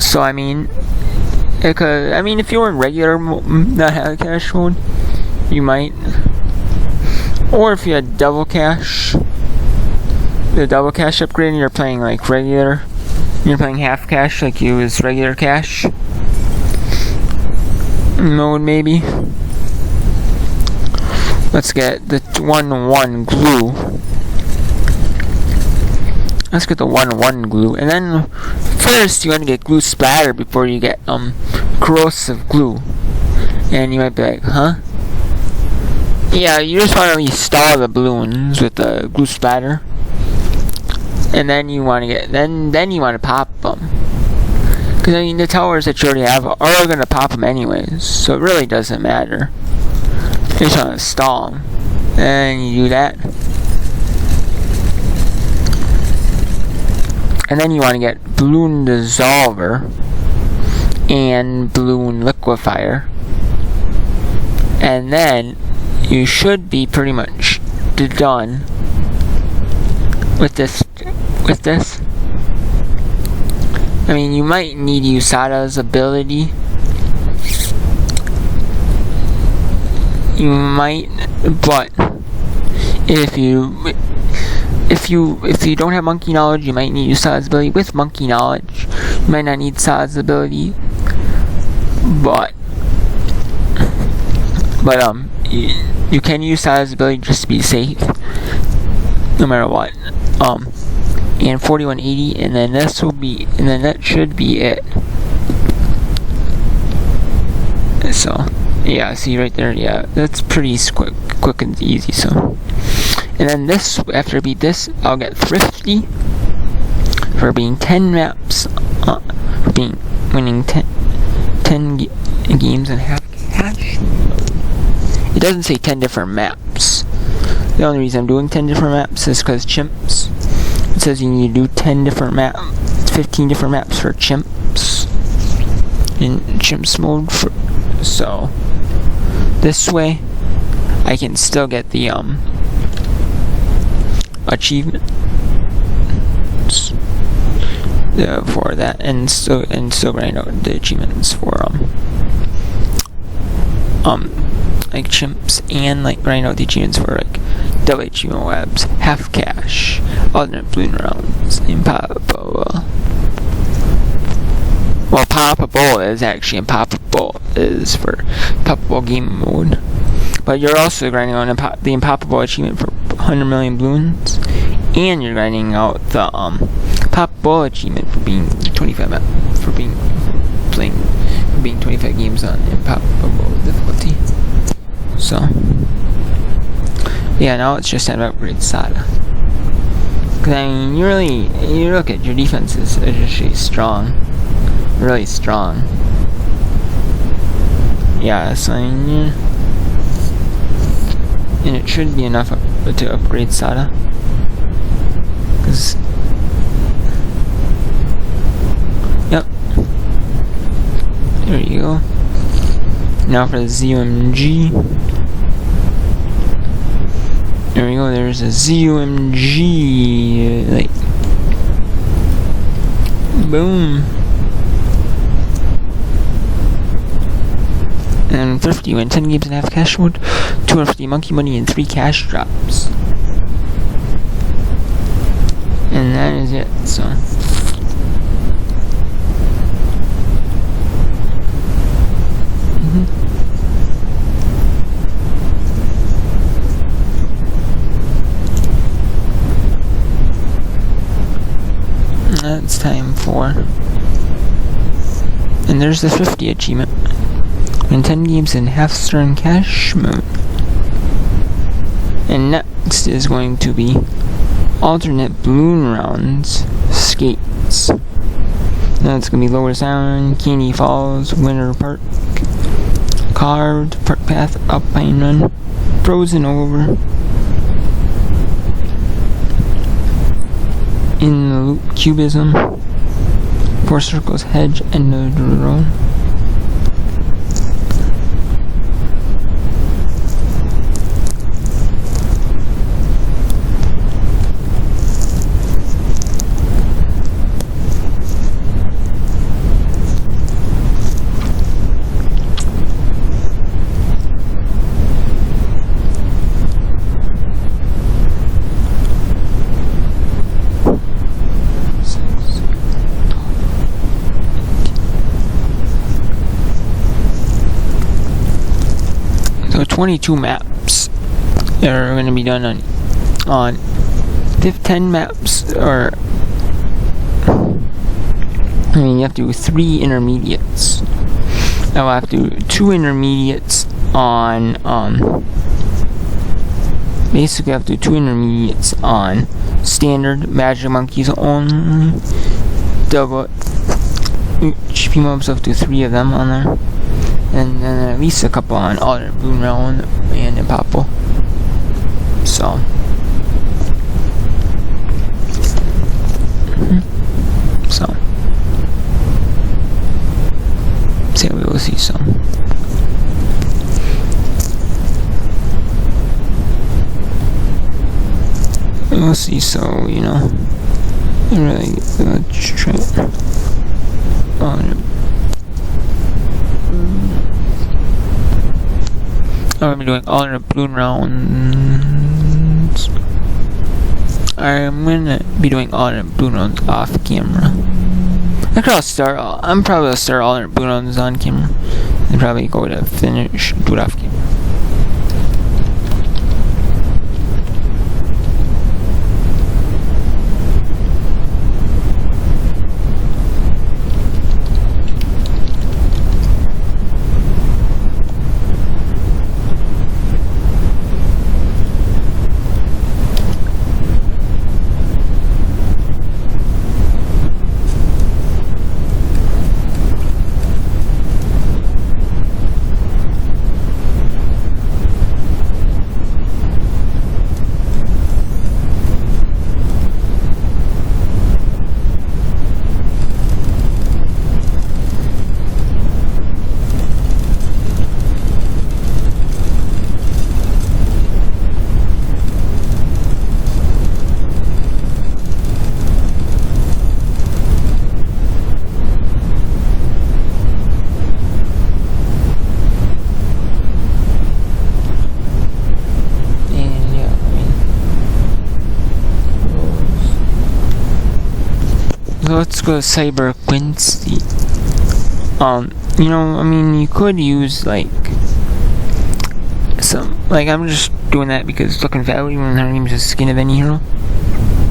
So if you were in regular not half cash mode, you might. Or if you had double cash, the double cash upgrade, and you're playing like regular, you're playing half cash like you was regular cash mode, maybe. Let's get the 1-1 glue. Let's get the 1-1 glue, and then first you want to get glue splatter before you get corrosive glue. And you might be like, huh? Yeah, you just want to install the balloons with the glue splatter, and then you want to get then you want to pop them. Because the towers that you already have are gonna pop them anyways, so it really doesn't matter. You just want to install them, and you do that. And then you want to get Bloon Dissolver and Bloon Liquefier. And then you should be pretty much done with this. You might need USADA's ability. You might, but if you don't have monkey knowledge, you might need USADA's ability. With monkey knowledge, you might not need USADA's ability, but you can use USADA's ability just to be safe, no matter what. And 4180, and then that should be it. So yeah, see right there, yeah, that's pretty quick and easy. So, and then this, after I beat this, I'll get Thrifty for being 10 maps, winning 10 games and half cash. It doesn't say 10 different maps. The only reason I'm doing 10 different maps is because chimps. It says you need to do 10 different maps, 15 different maps for chimps in chimps mode. So this way, I can still get the achievements for that, and still grind out the achievements for like chimps, and like grind out the achievements for like double achievement webs, half cash, alternate balloon rounds, and poppable. Well, poppable is actually impoppable is for poppable game mode, but you're also grinding on the impoppable achievement for 100 million balloons, and you're grinding out the poppable achievement for being 25 for being 25 games on impoppable difficulty. So yeah, now it's just time to upgrade Sada. Because you look at your defense is actually strong, really strong. yeah, sign in. And it should be enough to upgrade Sada. Cause yep. There you go. Now for the ZUMG. There we go, there's a ZUMG. Like, boom. And thrifty, win 10 games and half cash mode, 250 monkey money, and 3 cash drops. And that is it, so. That's time for. And there's the 50 achievement. Win 10 games in half turn cash mode. And next is going to be alternate balloon rounds skates. Now it's going to be Lower Sound, Candy Falls, Winter Park, Carved, Park Path, Alpine Run, Frozen Over, In the Loop, Cubism, Four Circles, Hedge, End of the Road. So 22 maps are going to be done on 10 maps, or I mean you have to do 3 intermediates. I'll have to do 2 intermediates on basically I have to do 2 intermediates on standard Magic Monkeys only, double HP mobs, up to 3 of them on there. And then at least a couple on alternate balloon round and Impopple. So. So. So we will see some. We'll see, so, you know. Really, let's try it. I'm going to be doing alternate balloon rounds. I'm going to be doing alternate balloon rounds off camera. I'm probably going to start alternate balloon rounds on camera. And probably go to finish, do it off camera. Let's go to Cyber Quincy. You know, I mean, you could use like some, like, I'm just doing that because it's looking value when her name is a skin of any hero.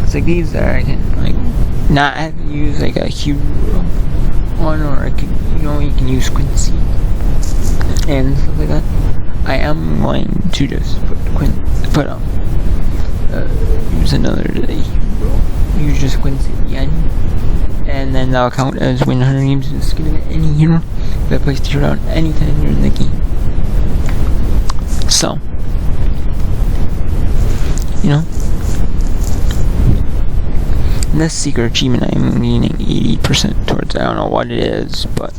It's like these that I can like not have to use like a hero one, or I could, you know, you can use Quincy and stuff like that. I am going to just use another hero. Use just Quincy at the end. And then that'll count as when her name is a skin of any hero that plays the hero down anytime during the game. So, you know, this secret achievement I'm leaning 80% towards. I don't know what it is, but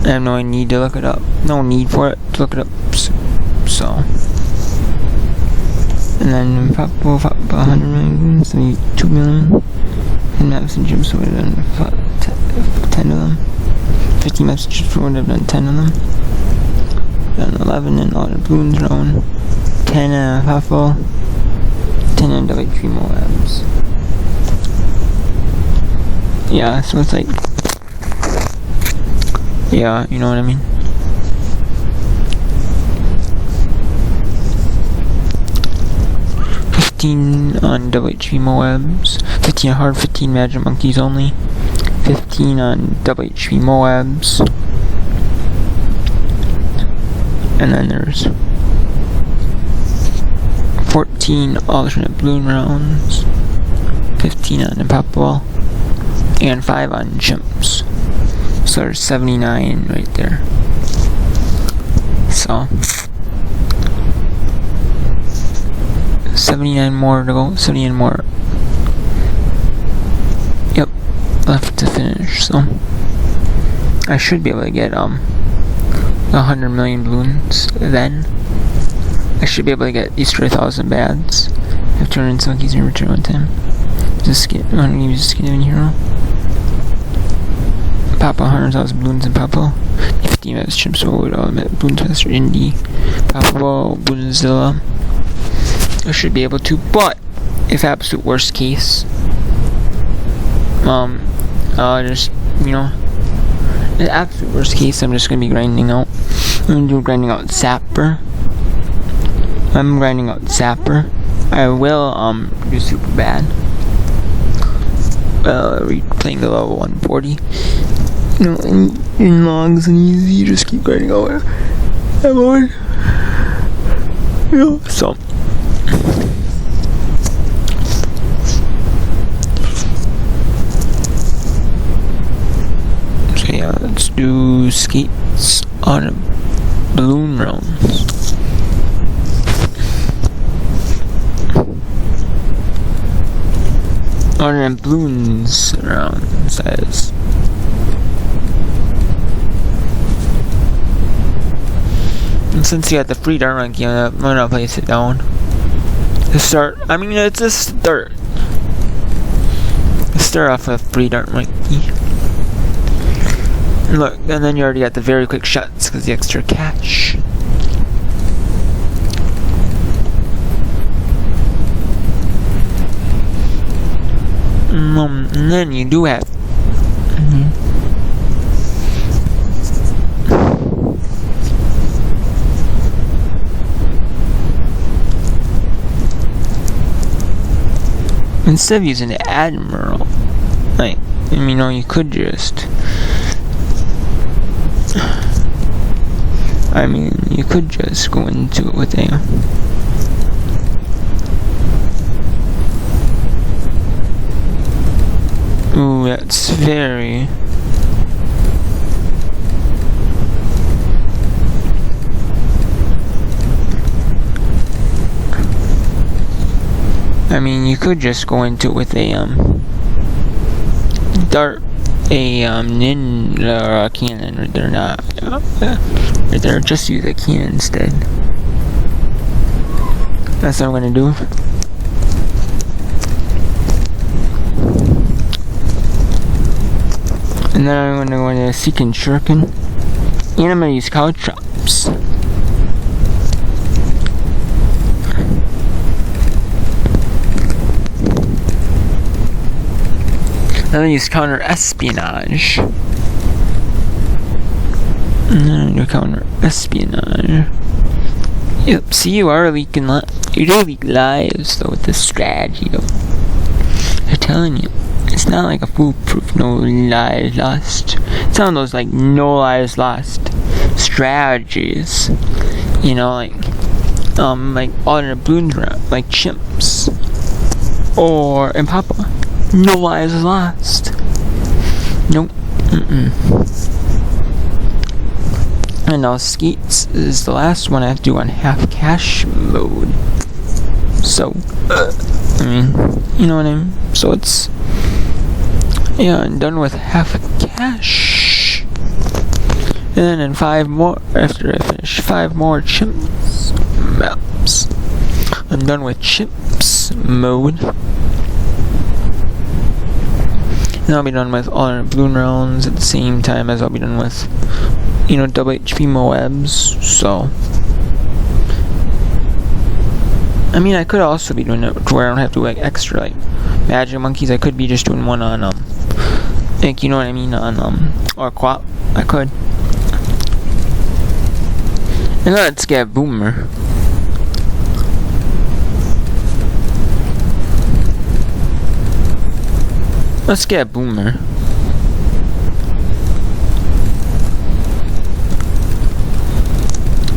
I have no need to look it up. No need for it to look it up. So, and then pop 100 million, 72 million. 10 maps and gyms, so we've done 10 of them. 15 maps and gyms, so we've done 10 of them. Done 11 and all the Bloons round. 10 and Puffle. 10 and W3 Moabs. Yeah, so it's like, yeah, you know what I mean? On WHP Moabs, 15 hard, 15 magic monkeys only, 15 on WHP Moabs, and then there's 14 alternate balloon rounds, 15 on the pop ball, and 5 on chimps. So there's 79 right there. So 79 more to go, 79 more. Yep, left to finish, so I should be able to get 100 million balloons then. I should be able to get Easter 1,000 bads. I have 200 monkeys in return one time. Just get, I'm gonna use this skin hero. Pop 100,000 balloons in Papa. 50 maps, chimps, wood, Bloons Master Indie, Papa, Bloonzilla. I should be able to, but if absolute worst case, just, you know, in absolute worst case, I'm just gonna be grinding out. I'm gonna do grinding out Sapper. I'm grinding out Sapper. I will do super bad. Playing the level 140. You know, in logs and easy, you just keep grinding out. I'm on. You know, so. So yeah, let's do skates on a balloon rounds. On a balloons rounds, that is. And since you got the free dirt monkey, I'm gonna place it down. To start, I mean, it's a start. Start off with free dirt monkey. And look, and then you already got the very quick shots because the extra cash. And then you do have. Instead of using the Admiral, like, you know, you could just, I mean, you could just go into it with a, ooh, that's very, I mean, you could just go into it with a dart, ninja or a cannon, or they're not, they're just use a cannon instead. That's what I'm gonna do. And then I'm gonna go into Seek and Shuriken, and I'm gonna use cow traps. Then I use counter espionage. And then I do counter espionage. Yep, see, you are leaking you do leak lives though with this strategy though. I'm telling you, it's not like a foolproof no lives lost. It's one of those like no lives lost strategies. You know, like alternate balloons around, like chimps. Or in Papa. No lives lost. Nope. And And now Skates is the last one I have to do on half cash mode. So, I mean, you know what I mean? So it's, yeah, I'm done with half cash. And then in 5 more, after I finish 5 more chimps maps, I'm done with chimps mode. And I'll be done with all our balloon rounds at the same time as I'll be done with, you know, double HP Moabs. So, I mean, I could also be doing it to where I don't have to do like extra like magic monkeys. I could be just doing one on like, you know what I mean, on or quap. I could. And let's get Boomer. Let's get Boomer.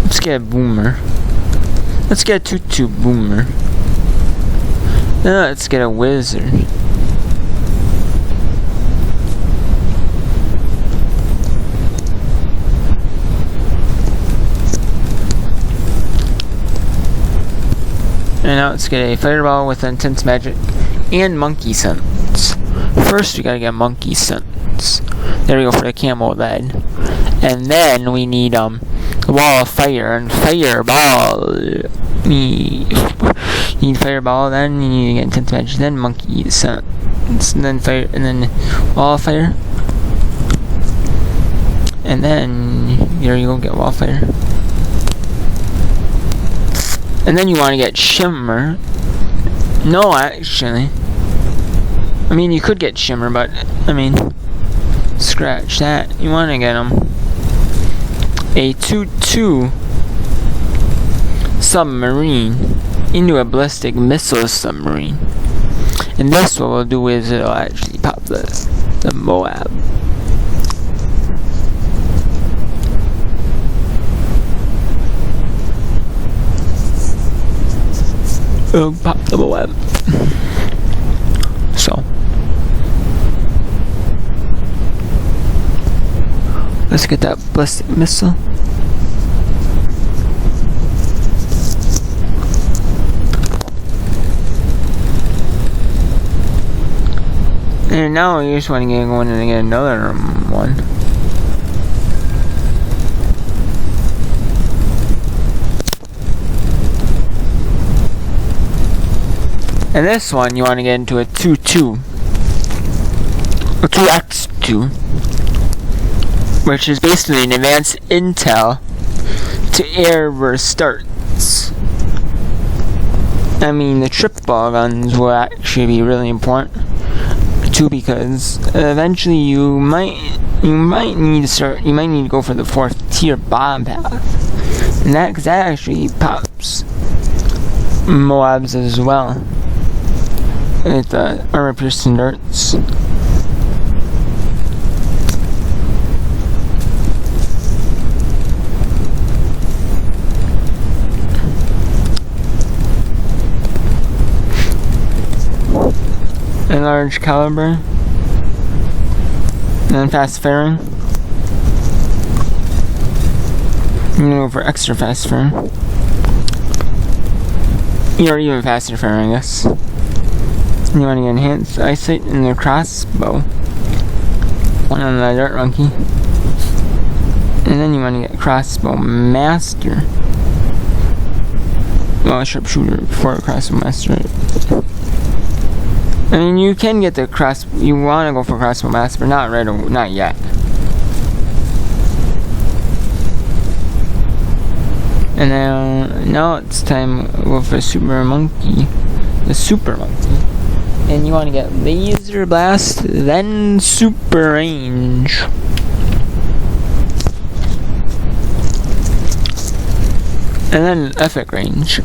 Let's get Boomer. Let's get Tutu Boomer. Now let's get a wizard. And now let's get a fireball with intense magic and monkey sense. First we gotta get monkey sense. There we go for the camel lead. And then we need wall of fire and fireball. You need fireball, then you need to get intense magic, then monkey sense, and then fire, and then wall of fire. And then there you go, get wall of fire. And then you want to get shimmer. No, actually, I mean, you could get shimmer, but I mean, scratch that. You want to get them a 2/2 submarine into a ballistic missile submarine. And this, what we'll do is it'll actually pop the Moab. It'll pop the Moab. So, let's get that ballistic missile. And now you just want to get going and get another one. And this one you want to get into a 2/2 or 2x2, which is basically an advanced intel to air burst starts. I mean, the trip ball guns will actually be really important too, because eventually you might need to go for the 4th tier bomb path, and that actually pops Moabs as well. With armor piercing darts. A large caliber. And then fast firing. I'm gonna go for extra fast firing. Or even faster firing, I guess. You want to get enhanced eyesight in the crossbow. One on the dart monkey. And then you want to get crossbow master. Well, a sharpshooter before a crossbow master. I mean, you can get the you want to go for crossbow master, but not yet. And then now it's time to go for super monkey. The super monkey. And you want to get laser blast, then super range. And then epic range.